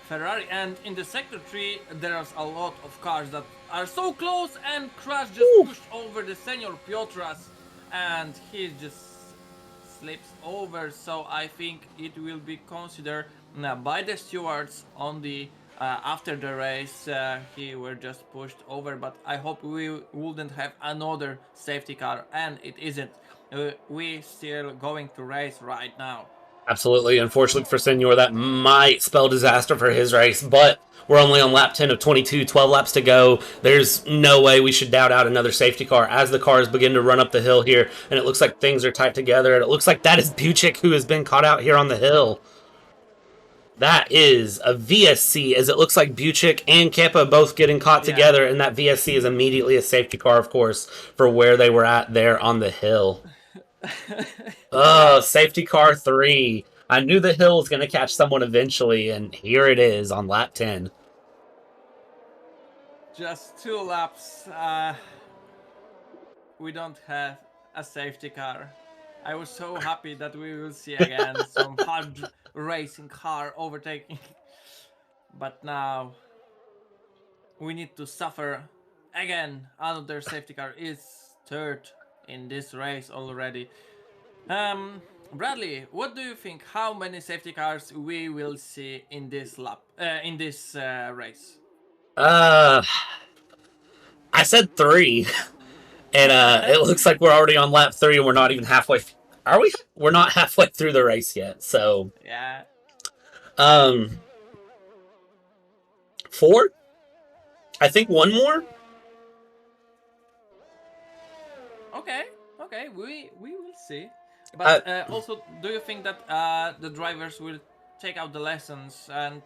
Ferrari, and in the sector 3 there's a lot of cars that are so close, and Crash just pushed over the Senor Piotras, and he just slips over. So I think it will be considered by the stewards on the after the race. He were just pushed over, but I hope we wouldn't have another safety car, and it isn't. We still going to race right now. Absolutely. Unfortunately for Senor, that might spell disaster for his race, but we're only on lap 10 of 22, 12 laps to go. There's no way we should doubt out another safety car as the cars begin to run up the hill here, and it looks like things are tight together, and it looks like that is Buchik who has been caught out here on the hill. That is a VSC, as it looks like Buchik and Kepa both getting caught together, and that VSC is immediately a safety car, of course, for where they were at there on the hill. Oh, safety car 3. I knew the hill was going to catch someone eventually, and here it is on lap 10. Just 2 laps. We don't have a safety car. I was so happy that we will see again some hard racing car overtaking. But now we need to suffer again. Another safety car is third in this race already. Bradley, what do you think? How many safety cars we will see in this lap, in this race? I said 3, and it looks like we're already on lap 3, and we're not even halfway. Are we? We're not halfway through the race yet. So yeah. 4. I think one more. Okay, we will see. But also, do you think that the drivers will take out the lessons, and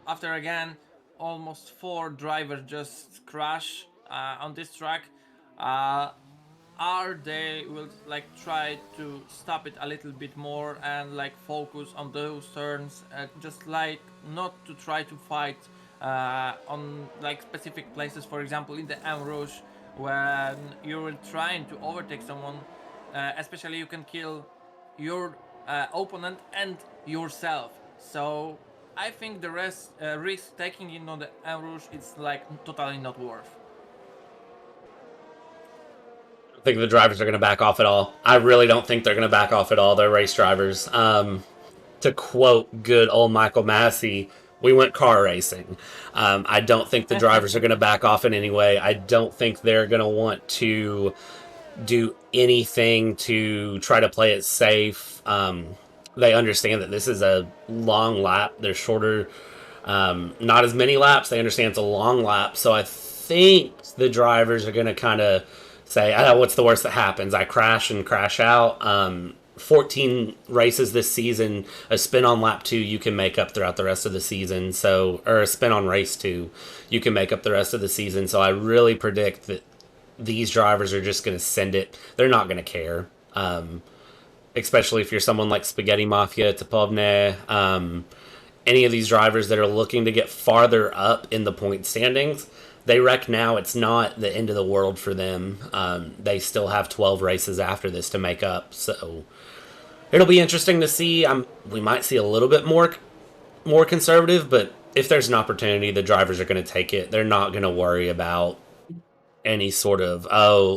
after again almost 4 drivers just crash on this track, are they will like try to stop it a little bit more and like focus on those turns, just like not to try to fight on like specific places, for example in the Rouge, when you're trying to overtake someone, especially you can kill your opponent and yourself. So I think the risk taking in on the Rouge is like totally not worth. I think the drivers are going to back off at all. I really don't think they're going to back off at all. They're race drivers. To quote good old Michael Massey, we went car racing. I don't think the drivers are going to back off in any way. I don't think they're going to want to do anything to try to play it safe. They understand that this is a long lap. They're shorter, not as many laps. They understand it's a long lap. So I think the drivers are going to kind of say, what's the worst that happens? I crash and crash out. 14 races this season, a spin on lap 2 you can make up throughout the rest of the season. So, or a spin on race 2 you can make up the rest of the season. So I really predict that these drivers are just going to send it. They're not going to care. Especially if you're someone like Spaghetti Mafia, Tapovne, any of these drivers that are looking to get farther up in the point standings. They wreck now. It's not the end of the world for them. They still have 12 races after this to make up. So it'll be interesting to see. We might see a little bit more conservative, but if there's an opportunity, the drivers are going to take it. They're not going to worry about any sort of,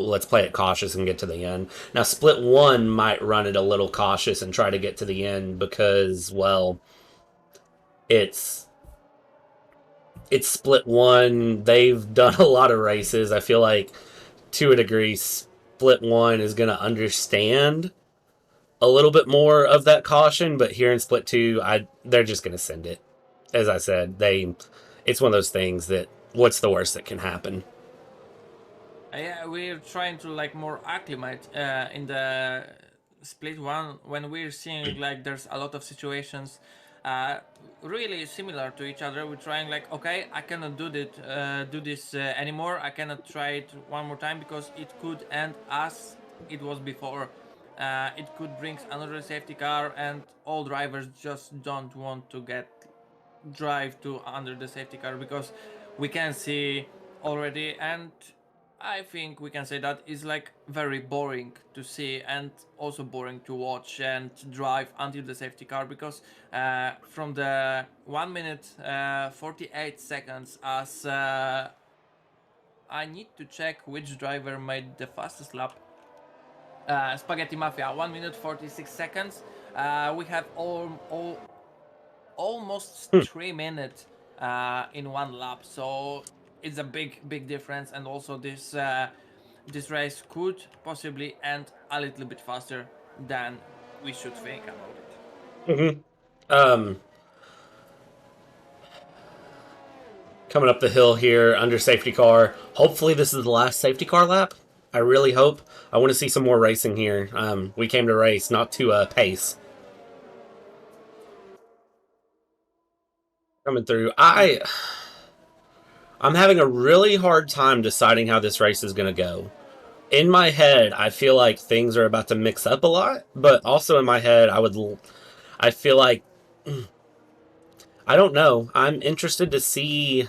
let's play it cautious and get to the end. Now, Split 1 might run it a little cautious and try to get to the end because, well, it's Split 1. They've done a lot of races. I feel like, to a degree, Split 1 is going to understand a little bit more of that caution, but here in Split 2, they're just going to send it. As I said, it's one of those things that, what's the worst that can happen? Yeah, we're trying to like more acclimate in the Split 1 when we're seeing like there's a lot of situations really similar to each other. We're trying like, okay, I cannot do this anymore. I cannot try it one more time because it could end as it was before. It could bring another safety car, and all drivers just don't want to drive to under the safety car because we can see already, and I think we can say that is like very boring to see and also boring to watch and drive until the safety car because from the 1 minute 48 seconds as I need to check which driver made the fastest lap. Spaghetti Mafia 1 minute 46 seconds. We have almost 3 minutes in one lap, so it's a big difference, and also this race could possibly end a little bit faster than we should think about it. Mm-hmm. Coming up the hill here under safety car. Hopefully this is the last safety car lap. I really hope. I want to see some more racing here. We came to race, not to pace. Coming through. I'm having a really hard time deciding how this race is going to go. In my head, I feel like things are about to mix up a lot, but also in my head, I feel like, I don't know. I'm interested to see.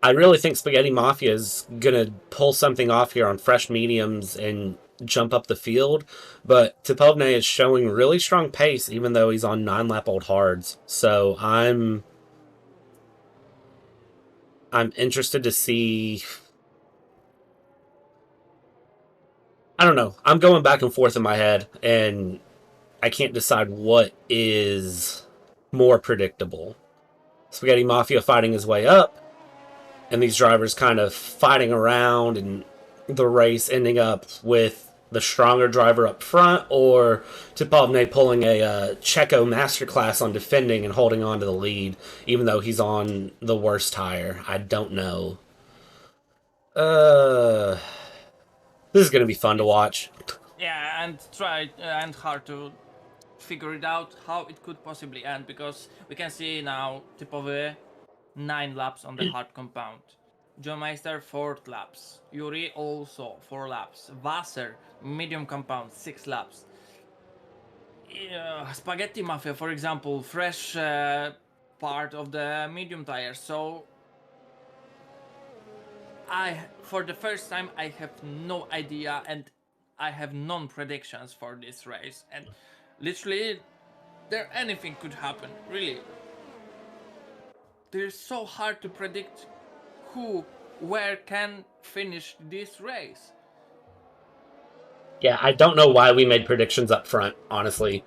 I really think Spaghetti Mafia is going to pull something off here on fresh mediums and jump up the field. But Tapovne is showing really strong pace, even though he's on 9-lap-old hards. So I'm interested to see. I don't know. I'm going back and forth in my head, and I can't decide what is more predictable. Spaghetti Mafia fighting his way up, and these drivers kind of fighting around, and the race ending up with the stronger driver up front, or Tapovne pulling a Checo masterclass on defending and holding on to the lead, even though he's on the worst tire. I don't know. This is going to be fun to watch. Yeah, and try and hard to figure it out how it could possibly end because we can see now typowy 9 laps on the hard compound. JohnMeister 4 laps. Yuri also 4 laps. Wasser medium compound 6 laps. Spaghetti Mafia, for example, fresh part of the medium tire. So for the first time, I have no idea, and I have non predictions for this race, and literally, anything could happen. Really, it's so hard to predict where can finish this race. Yeah, I don't know why we made predictions up front, honestly.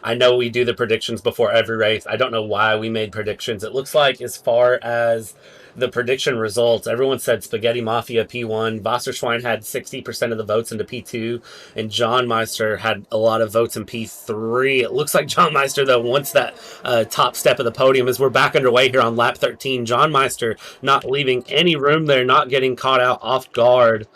I know we do the predictions before every race. I don't know why we made predictions. It looks like as far as the prediction results, everyone said Spaghetti Mafia P1. WasserSchwein had 60% of the votes into P2, and JohnMeister had a lot of votes in P3. It looks like JohnMeister, though, wants that top step of the podium as we're back underway here on lap 13. JohnMeister not leaving any room there, not getting caught out off guard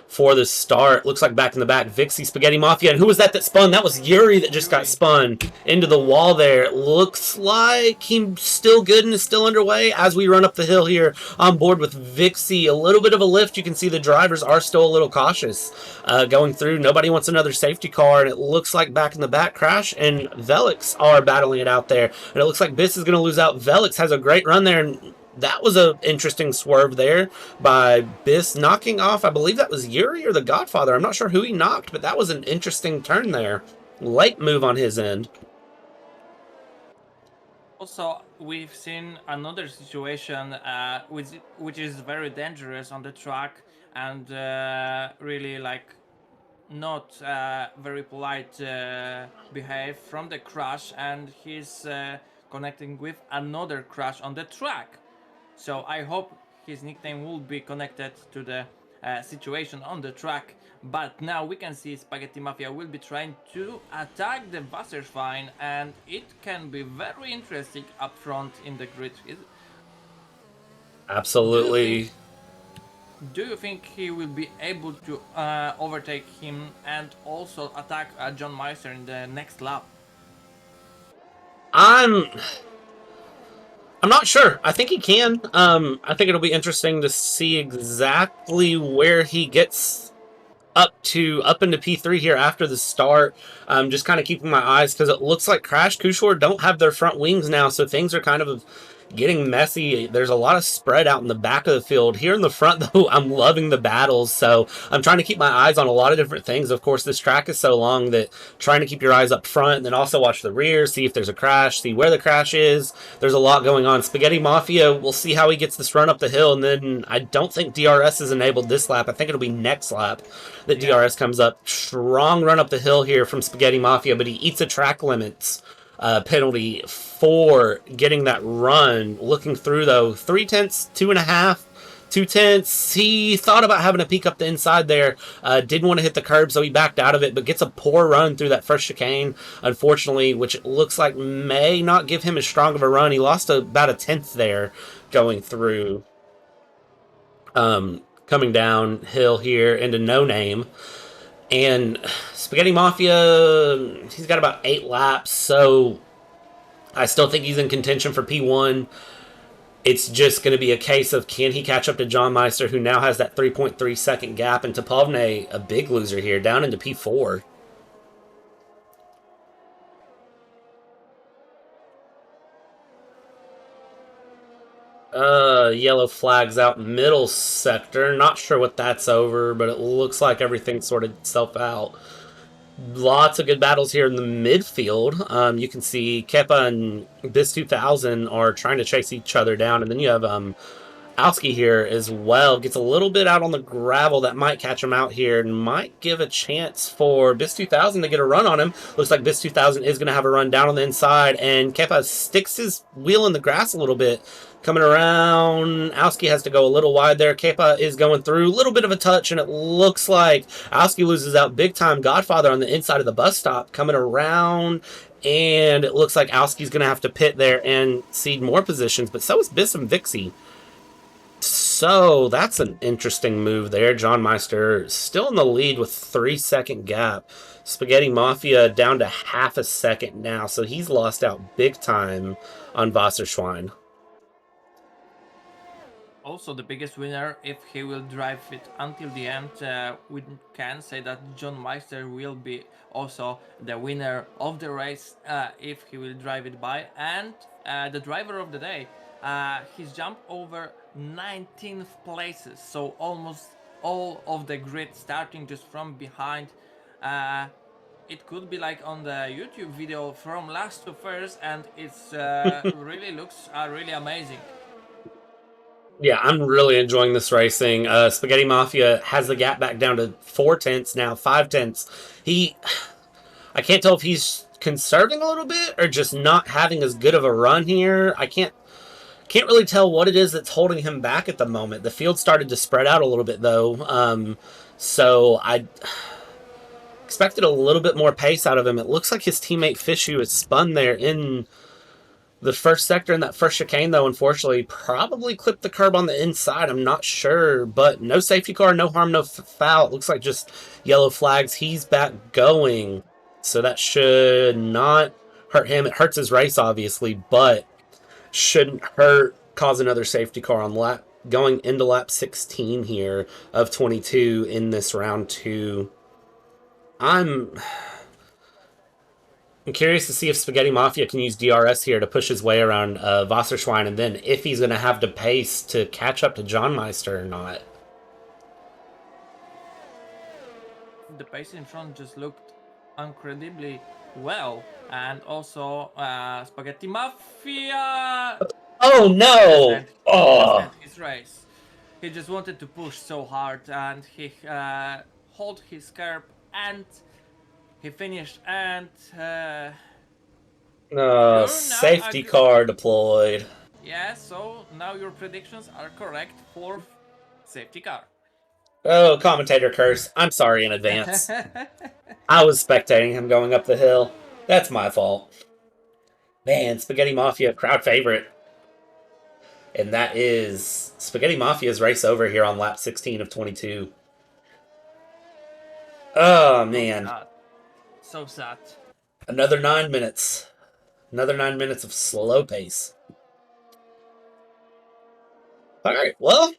for the start. Looks like back in the back, Vixie, Spaghetti Mafia. And who was that spun? That was Yuri that just got spun into the wall there. Looks like he's still good and is still underway as we run up the hill here on board with Vixie. A little bit of a lift. You can see the drivers are still a little cautious going through. Nobody wants another safety car, and it looks like back in the back, Crash and Welliks are battling it out there. And it looks like Biss is going to lose out. Welliks has a great run there, and that was an interesting swerve there by Biss, knocking off, I believe that was Yuri or TheGodFather. I'm not sure who he knocked, but that was an interesting turn there. Late move on his end. Also, we've seen another situation which is very dangerous on the track and really like not very polite behave from the crash, and he's connecting with another crash on the track. So I hope his nickname will be connected to the situation on the track. But now we can see Spaghetti Mafia will be trying to attack the WasserSchwein, and it can be very interesting up front in the grid. Absolutely. Do you think he will be able to overtake him and also attack JohnMeister in the next lap? I'm not sure. I think he can. I think it'll be interesting to see exactly where he gets up into P3 here after the start. Just kind of keeping my eyes, because it looks like Crash Kushor don't have their front wings now, so things are kind of getting messy. There's a lot of spread out in the back of the field. Here in the front, though, I'm loving the battles, so I'm trying to keep my eyes on a lot of different things. Of course, this track is so long that trying to keep your eyes up front and then also watch the rear, see if there's a crash, see where the crash is. There's a lot going on. Spaghetti Mafia, we'll see how he gets this run up the hill, and then I don't think DRS is enabled this lap. I think it'll be next lap that DRS comes up. Strong run up the hill here from Spaghetti Mafia, but he eats a track limits penalty for getting that run. Looking through, though, 3/10, 2.5, 2/10. He thought about having a peek up the inside there. Didn't want to hit the curb, so he backed out of it, but gets a poor run through that first chicane, unfortunately, which it looks like may not give him as strong of a run. He lost about a 10th there going through. Coming downhill here into No Name. And Spaghetti Mafia, he's got about 8 laps, so I still think he's in contention for P1. It's just going to be a case of, can he catch up to JohnMeister, who now has that 3.3 second gap, and Topovne, a big loser here, down into P4. Yellow flags out middle sector. Not sure what that's over, but it looks like everything sorted itself out. Lots of good battles here in the midfield. You can see Kepa and Biz 2000 are trying to chase each other down, and then you have Owski here as well. Gets a little bit out on the gravel. That might catch him out here and might give a chance for Biz 2000 to get a run on him. Looks like Biz 2000 is going to have a run down on the inside, and Kepa sticks his wheel in the grass a little bit. Coming around, Owski has to go a little wide there. Kepa is going through, a little bit of a touch, and it looks like Owski loses out big time. Godfather on the inside of the bus stop coming around, and it looks like Owski's going to have to pit there and cede more positions, but so is Biss and Vixie. So that's an interesting move there. JohnMeister still in the lead with 3-second gap. Spaghetti Mafia down to half a second now, so he's lost out big time on WasserSchwein. Also, the biggest winner, if he will drive it until the end, we can say that JohnMeister will be also the winner of the race if he will drive it by. And the driver of the day, he's jumped over 19th places, so almost all of the grid starting just from behind. It could be like on the YouTube video from last to first, and it's really looks really amazing. Yeah, I'm really enjoying this racing. Spaghetti Mafia has the gap back down to 4/10 now, 5/10. I can't tell if he's conserving a little bit or just not having as good of a run here. I can't really tell what it is that's holding him back at the moment. The field started to spread out a little bit though, so I expected a little bit more pace out of him. It looks like his teammate Fishu is spun there in the first sector in that first chicane, though, unfortunately, probably clipped the curb on the inside. I'm not sure, but no safety car, no harm, no foul. It looks like just yellow flags. He's back going, so that should not hurt him. It hurts his race, obviously, but shouldn't hurt. Cause another safety car on lap going into lap 16 here of 22 in this round 2. I'm curious to see if Spaghetti Mafia can use DRS here to push his way around WasserSchwein, and then if he's going to have the pace to catch up to JohnMeister or not. The pace in front just looked incredibly well, and also Spaghetti Mafia. Oh no! Oh, His race. He just wanted to push so hard, and he hold his curb, and he finished. And safety car deployed. yeah, so now your predictions are correct for safety car. Oh, commentator curse. I'm sorry in advance. I was spectating him going up the hill. That's my fault. Man, Spaghetti Mafia, crowd favorite. And that is Spaghetti Mafia's race over here on lap 16 of 22. Oh, man. So sad. Another 9 minutes. Another 9 minutes of slow pace. All right, well,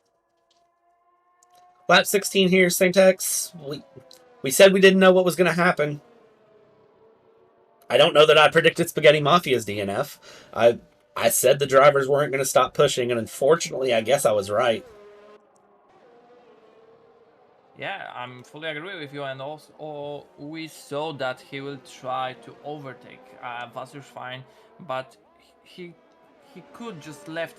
lap 16 here, SENTEX. We said we didn't know what was going to happen. I don't know that I predicted Spaghetti Mafia's DNF. I said the drivers weren't going to stop pushing, and unfortunately, I guess I was right. Yeah, I'm fully agree with you, and also we saw that he will try to overtake WasserSchwein, but he could just left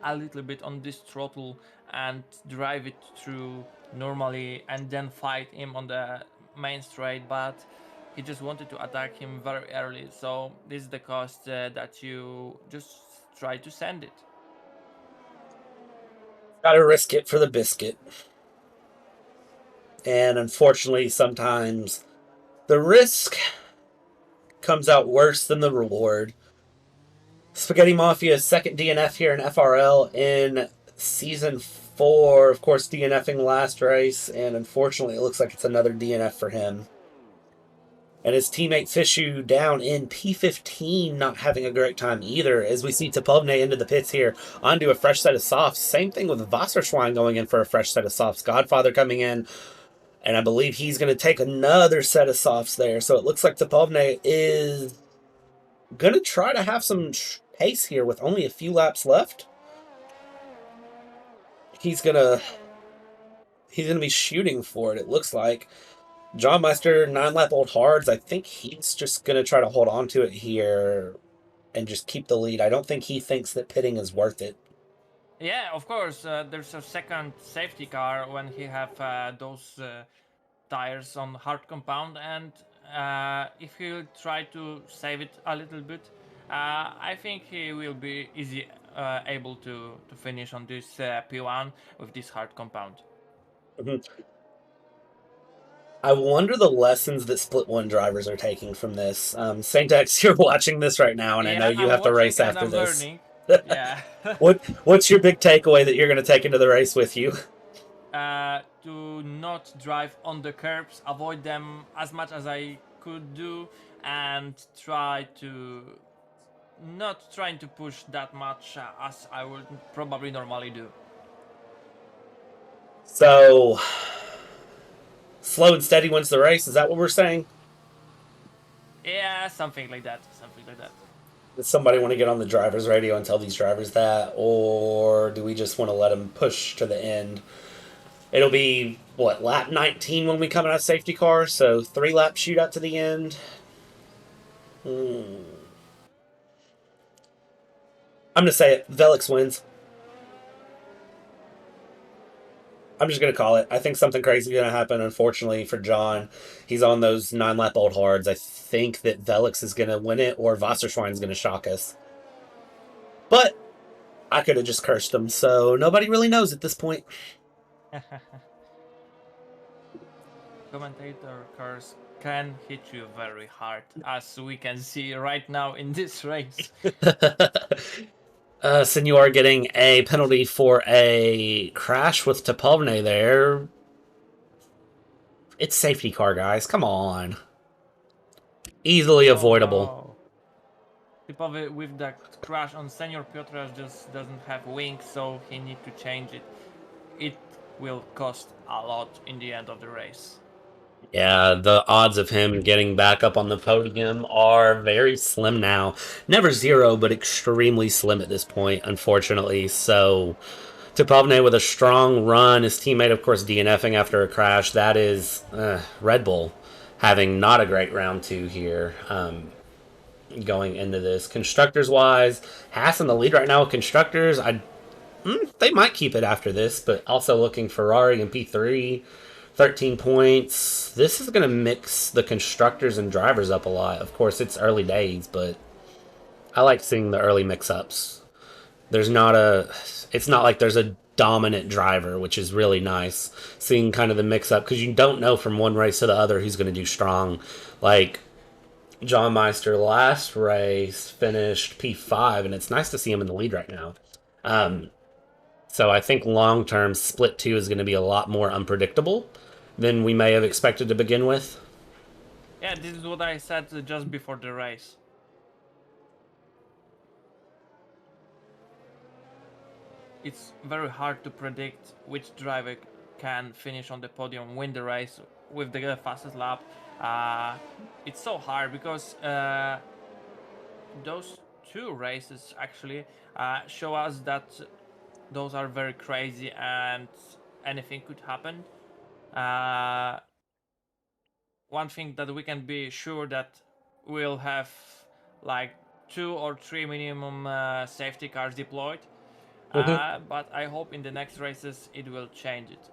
a little bit on this throttle and drive it through normally and then fight him on the main straight, but he just wanted to attack him very early, so this is the cost that you just try to send it. Gotta risk it for the biscuit. And unfortunately, sometimes the risk comes out worse than the reward. Spaghetti Mafia's second DNF here in FRL in Season 4. Of course, DNFing last race, and unfortunately, it looks like it's another DNF for him. And his teammate Fishu down in P15, not having a great time either, as we see Topovne into the pits here, onto a fresh set of softs. Same thing with WasserSchwein going in for a fresh set of softs. Godfather coming in, and I believe he's going to take another set of softs there. So it looks like Topovne is going to try to have some pace here with only a few laps left. He's going to be shooting for it, it looks like. JohnMeister, 9-lap-old hards. I think he's just going to try to hold on to it here and just keep the lead. I don't think he thinks that pitting is worth it. Yeah, of course, there's a second safety car when he have those tires on hard compound, and if he'll try to save it a little bit, I think he will be easy able to finish on this P1 with this hard compound. Mm-hmm. I wonder the lessons that Split 1 drivers are taking from this. SENTEX, you're watching this right now, and I know you have to race after this. Yeah. What's your big takeaway that you're going to take into the race with you? To not drive on the curbs, avoid them as much as I could do, and try to not trying to push that much as I would probably normally do. So, slow and steady wins the race. Is that what we're saying? Yeah, something like that. Something like that. Does somebody want to get on the driver's radio and tell these drivers that, or do we just want to let them push to the end? It'll be, what, lap 19 when we come out of safety car, so 3-lap shootout to the end. I'm going to say it. Welliks wins. I'm just going to call it. I think something crazy is going to happen, unfortunately, for John. He's on those 9-lap old hards. I think that Welliks is going to win it or WasserSchwein is going to shock us. But I could have just cursed him, so nobody really knows at this point. Commentator curse can hit you very hard, as we can see right now in this race. Senor getting a penalty for a crash with Topovne there. It's safety car, guys. Come on. Easily avoidable. No. Kepa with that crash on Senor Piotras just doesn't have wings, so he needs to change it. It will cost a lot in the end of the race. Yeah, the odds of him getting back up on the podium are very slim now. Never zero, but extremely slim at this point, unfortunately. So, Topovne with a strong run. His teammate, of course, DNFing after a crash. That is Red Bull having not a great round 2 here going into this. Constructors-wise, Haas in the lead right now with Constructors. They might keep it after this, but also looking Ferrari and P3. 13 points. This is going to mix the constructors and drivers up a lot. Of course, it's early days, but I like seeing the early mix-ups. It's not like there's a dominant driver, which is really nice. Seeing kind of the mix-up, because you don't know from one race to the other who's going to do strong. Like, JohnMeister last race finished P5, and it's nice to see him in the lead right now. So I think long-term, Split 2 is going to be a lot more unpredictable than we may have expected to begin with. Yeah, this is what I said just before the race. It's very hard to predict which driver can finish on the podium, win the race with the fastest lap. It's so hard because those 2 races actually show us that those are very crazy and anything could happen. One thing that we can be sure that we'll have like 2 or 3 minimum safety cars deployed. But I hope in the next races it will change it.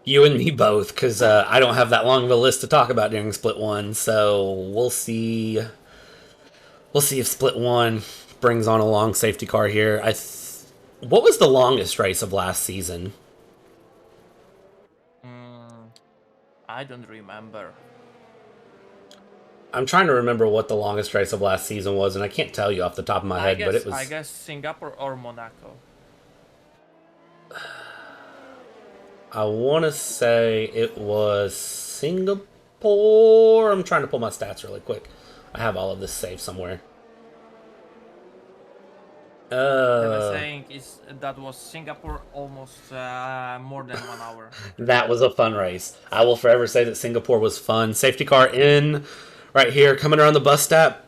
You and me both, because I don't have that long of a list to talk about during Split 1, so we'll see. We'll see if Split 1 brings on a long safety car here. What was the longest race of last season? I don't remember. I'm trying to remember what the longest race of last season was, and I can't tell you off the top of my head, but it was... I guess Singapore or Monaco. I want to say it was Singapore. I'm trying to pull my stats really quick. I have all of this saved somewhere. The saying is that was Singapore almost more than 1 hour. That was a fun race. I will forever say that Singapore was fun. Safety car in right here, coming around the bus stop.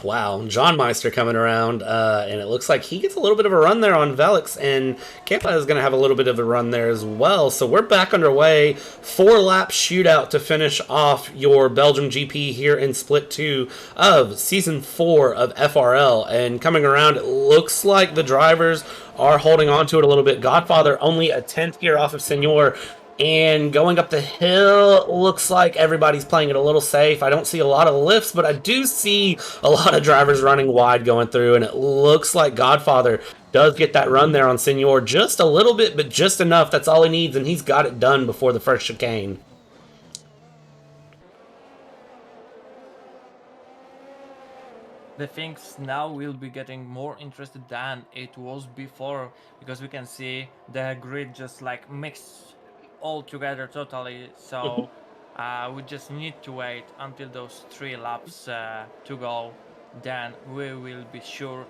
Wow, JohnMeister coming around, and it looks like he gets a little bit of a run there on Welliks, and Kepa is going to have a little bit of a run there as well. So we're back underway. 4-lap shootout to finish off your Belgium GP here in Split 2 of Season 4 of FRL. And coming around, it looks like the drivers are holding on to it a little bit. Godfather only a 10th gear off of Senor. And going up the hill, looks like everybody's playing it a little safe. I don't see a lot of lifts, but I do see a lot of drivers running wide going through, and it looks like Godfather does get that run there on Senor. Just a little bit, but just enough. That's all he needs, and he's got it done before the first chicane. The things now will be getting more interested than it was before, because we can see the grid just like mixed all together totally. So we just need to wait until those 3 laps to go, then we will be sure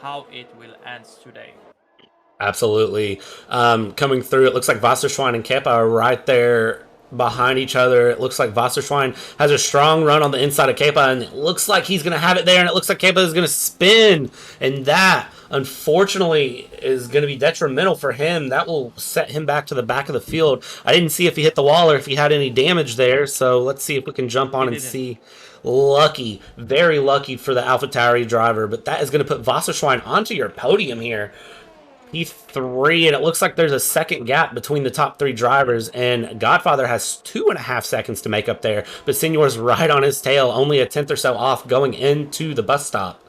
how it will end today. Absolutely. Coming through, it looks like WasserSchwein and Kepa are right there behind each other. It looks like WasserSchwein has a strong run on the inside of Kepa, and it looks like he's going to have it there, and it looks like Kepa is going to spin, and that, unfortunately, is going to be detrimental for him. That will set him back to the back of the field. I didn't see if he hit the wall or if he had any damage there, so let's see if we can jump on and see. Lucky, very lucky for the Alpha Tauri driver, but that is going to put WasserSchwein onto your podium here. P3, and it looks like there's a second gap between the top 3 drivers, and Godfather has 2.5 seconds to make up there, but Senor's right on his tail, only a tenth or so off going into the bus stop.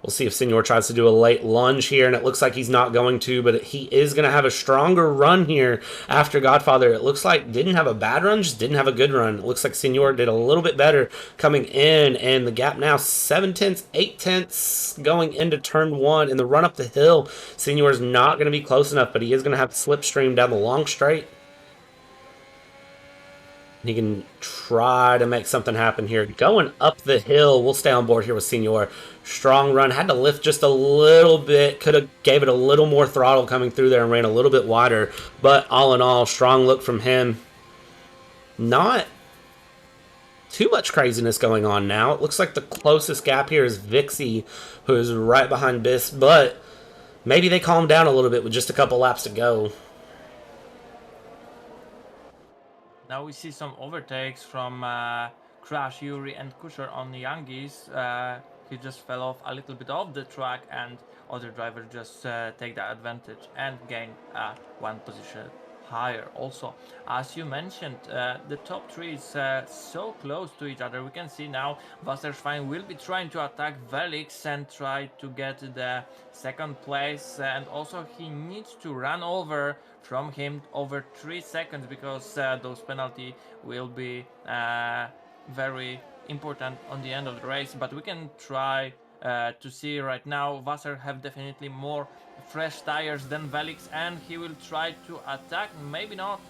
We'll see if Senor tries to do a late lunge here, and it looks like he's not going to, but he is going to have a stronger run here after Godfather. It looks like didn't have a bad run, just didn't have a good run. It looks like Senor did a little bit better coming in, and the gap now 7 tenths, 8 tenths going into turn 1. In the run up the hill, Senor's not going to be close enough, but he is going to have to slipstream down the long straight. He can try to make something happen here. Going up the hill, we'll stay on board here with Senor. Strong run, had to lift just a little bit. Could have gave it a little more throttle coming through there and ran a little bit wider. But all in all, strong look from him. Not too much craziness going on now. It looks like the closest gap here is Vixie, who is right behind Biss. But maybe they calm down a little bit with just a couple laps to go. Now we see some overtakes from Crash, Yuri, and Kusher on the Youngies. He just fell off a little bit off the track, and other drivers just take that advantage and gain 1 position higher. Also, as you mentioned, the top 3 is so close to each other. We can see now WasserSchwein will be trying to attack Welliks and try to get the 2nd place, and also he needs to run over from him over 3 seconds, because those penalty will be very important on the end of the race. But we can try to see right now. Wasser have definitely more fresh tires than Welliks, and he will try to attack. Maybe not.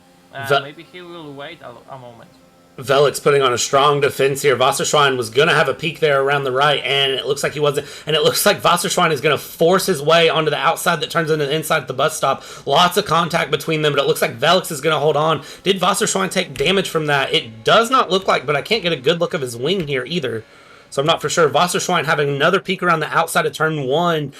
Maybe he will wait a moment. Welliks putting on a strong defense here. WasserSchwein was going to have a peak there around the right, and it looks like he wasn't. And it looks like WasserSchwein is going to force his way onto the outside that turns into the inside at the bus stop. Lots of contact between them, but it looks like Welliks is going to hold on. Did WasserSchwein take damage from that? It does not look like, but I can't get a good look of his wing here either. So I'm not for sure. WasserSchwein having another peek around the outside of turn 1.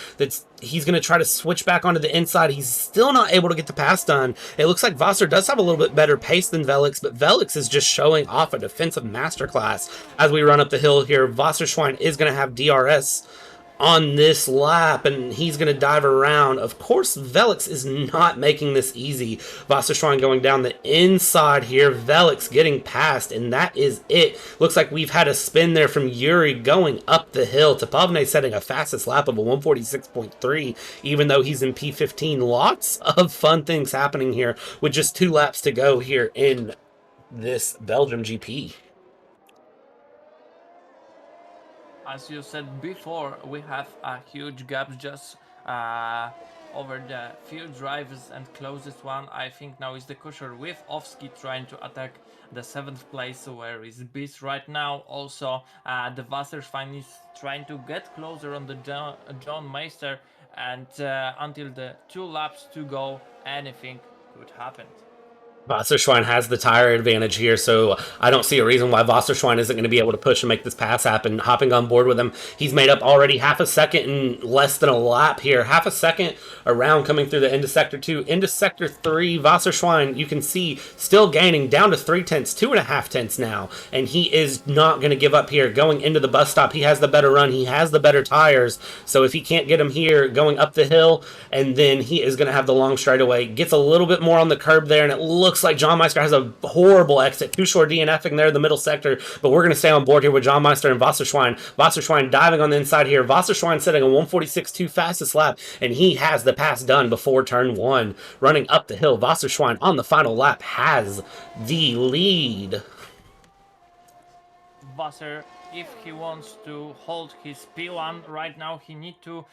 He's going to try to switch back onto the inside. He's still not able to get the pass done. It looks like Wasser does have a little bit better pace than Welliks, but Welliks is just showing off a defensive masterclass as we run up the hill here. WasserSchwein is going to have DRS on this lap, and he's going to dive around. Of course, Welliks is not making this easy. WasserSchwein going down the inside here. Welliks getting past, and that is it. Looks like we've had a spin there from Yuri going up the hill. Tapovne setting a fastest lap of a 146.3, even though he's in P15. Lots of fun things happening here with just 2 laps to go here in this Belgium GP. As you said before, we have a huge gap just over the few drivers, and closest one I think now is the Kusher with Owski trying to attack the 7th place, where is Biss right now. Also the WasserSchwein is trying to get closer on the JohnMeister, and until the 2 laps to go, anything could happen. WasserSchwein has the tire advantage here, so I don't see a reason why WasserSchwein isn't going to be able to push and make this pass happen. Hopping on board with him, he's made up already half a second in less than a lap here. Half a second around coming through the end of Sector 2. Into Sector 3, WasserSchwein, you can see, still gaining down to 3 tenths, 2.5 tenths now, and he is not going to give up here. Going into the bus stop, he has the better run, he has the better tires, so if he can't get him here, going up the hill, and then he is going to have the long straightaway. Gets a little bit more on the curb there, and it looks like JohnMeister has a horrible exit. Too short DNFing there in the middle sector, but we're going to stay on board here with JohnMeister and WasserSchwein. WasserSchwein diving on the inside here. WasserSchwein setting a 146.2 fastest lap, and he has the pass done before turn 1. Running up the hill, WasserSchwein on the final lap has the lead. Wasser, if he wants to hold his P1 right now, he need to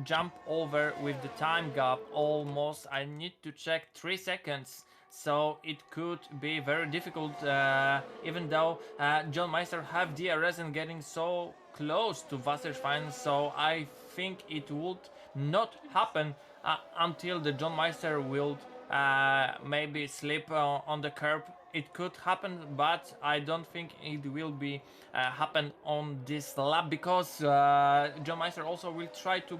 jump over with the time gap almost. I need to check 3 seconds, so it could be very difficult, even though JohnMeister have DRS and getting so close to WasserSchwein, so I think it would not happen until the JohnMeister will maybe slip on the curb. It could happen, but I don't think it will be happen on this lap, because JohnMeister also will try to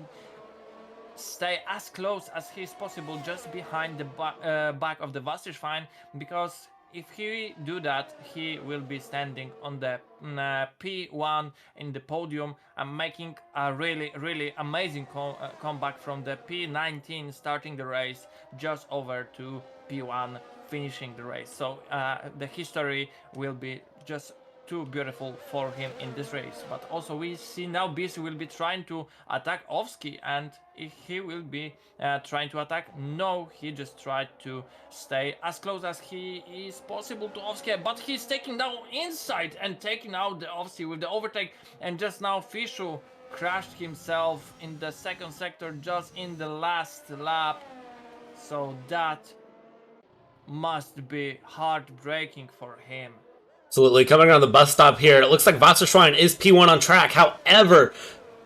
stay as close as he is possible just behind the back of the WasserSchwein, because if he do that, he will be standing on the P1 in the podium and making a really amazing comeback from the P19 starting the race just over to P1 finishing the race. So the history will be just too beautiful for him in this race. But also we see now BC will be trying to attack Owski, and if he will be trying to attack, no, he just tried to stay as close as he is possible to Owski, but he's taking down inside and taking out the Owski with the overtake, and just now Fishu crashed himself in the second sector just in the last lap. So that must be heartbreaking for him. Absolutely. Coming around the bus stop here, it looks like WasserSchwein is P1 on track. However,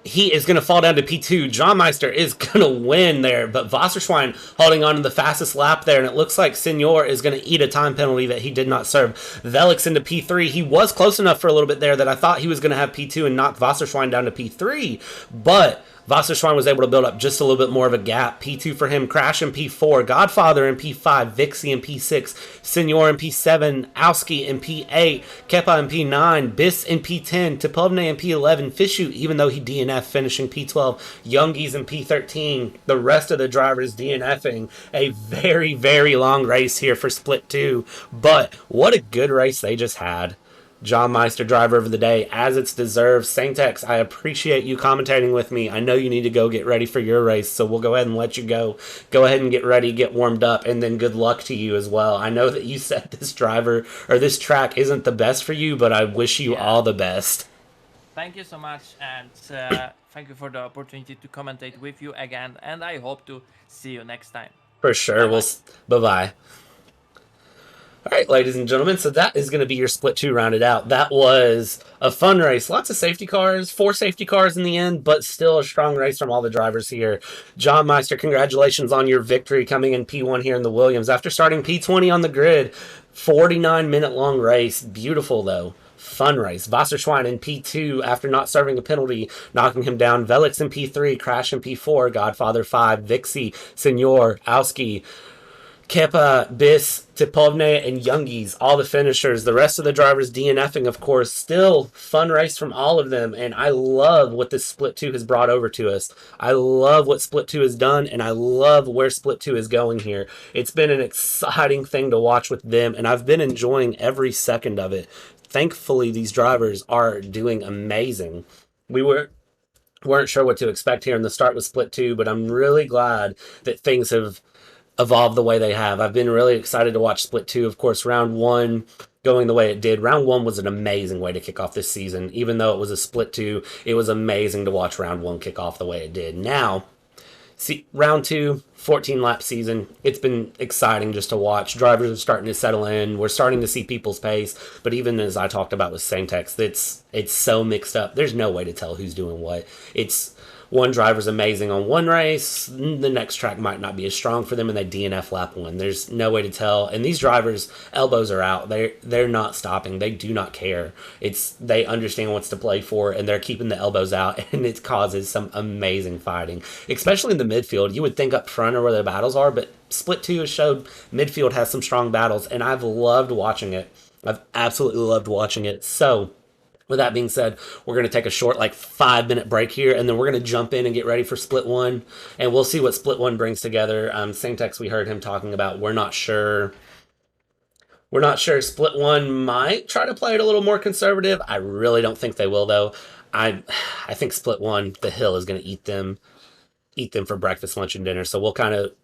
he is going to fall down to P2. JohnMeister is going to win there, but WasserSchwein holding on to the fastest lap there, and it looks like Senor is going to eat a time penalty that he did not serve. Welliks into P3. He was close enough for a little bit there that I thought he was going to have P2 and knock WasserSchwein down to P3, but WasserSchwein was able to build up just a little bit more of a gap. P2 for him, Crash in P4, Godfather in P5, Vixie in P6, Senor in P7, Owski in P8, Kepa in P9, Biss in P10, Tipovne in P11, Fishu, even though he DNF, finishing P12, Youngies in P13. The rest of the drivers DNFing. A very, very long race here for Split 2, but what a good race they just had. JohnMeister driver of the day, as it's deserved. SENTEX, I appreciate you commentating with me. I know you need to go get ready for your race, so we'll go ahead and let you go. Go ahead and get ready, get warmed up, and then good luck to you as well. I know that you said this driver, or this track isn't the best for you, but I wish you all the best. Thank you so much, and thank you for the opportunity to commentate with you again, and I hope to see you next time. For sure. Bye-bye. All right, ladies and gentlemen, so that is going to be your Split 2 rounded out. That was a fun race. Lots of safety cars, 4 safety cars in the end, but still a strong race from all the drivers here. JohnMeister, congratulations on your victory coming in P1 here in the Williams. After starting P20 on the grid, 49-minute long race. Beautiful, though. Fun race. WasserSchwein in P2 after not serving a penalty, knocking him down. Welliks in P3, Crash in P4, Godfather 5, Vixie, Senor, Owski, Kepa, Biss, Tipovne, and Youngies, all the finishers. The rest of the drivers DNFing, of course. Still fun race from all of them, and I love what this Split 2 has brought over to us. I love what Split 2 has done, and I love where Split 2 is going here. It's been an exciting thing to watch with them, and I've been enjoying every second of it. Thankfully, these drivers are doing amazing. We weren't sure what to expect here in the start with Split 2, but I'm really glad that things have evolved the way they have. I've been really excited to watch Split 2. Of course, round 1 going the way it did. Round 1 was an amazing way to kick off this season. Even though it was a Split 2, it was amazing to watch round 1 kick off the way it did. Now, see, round 2, 14-lap season. It's been exciting just to watch. Drivers are starting to settle in. We're starting to see people's pace. But even as I talked about with SENTEX, it's so mixed up. There's no way to tell who's doing what. It's one driver's amazing on one race, the next track might not be as strong for them, and they DNF lap 1. There's no way to tell. And these drivers, elbows are out. They're not stopping. They do not care. They understand what's to play for, and they're keeping the elbows out, and it causes some amazing fighting, especially in the midfield. You would think up front are where the battles are, but Split 2 has showed midfield has some strong battles, and I've loved watching it. I've absolutely loved watching it. So, with that being said, we're going to take a short, 5-minute break here, and then we're going to jump in and get ready for Split 1, and we'll see what Split 1 brings together. SENTEX, we heard him talking about, we're not sure. We're not sure. Split 1 might try to play it a little more conservative. I really don't think they will, though. I think Split 1, the hill is going to eat them for breakfast, lunch, and dinner, so we'll kind of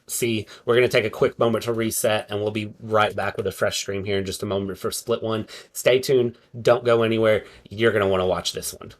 see. We're going to take a quick moment to reset, and we'll be right back with a fresh stream here in just a moment for Split 1. Stay tuned. Don't go anywhere. You're going to want to watch this one.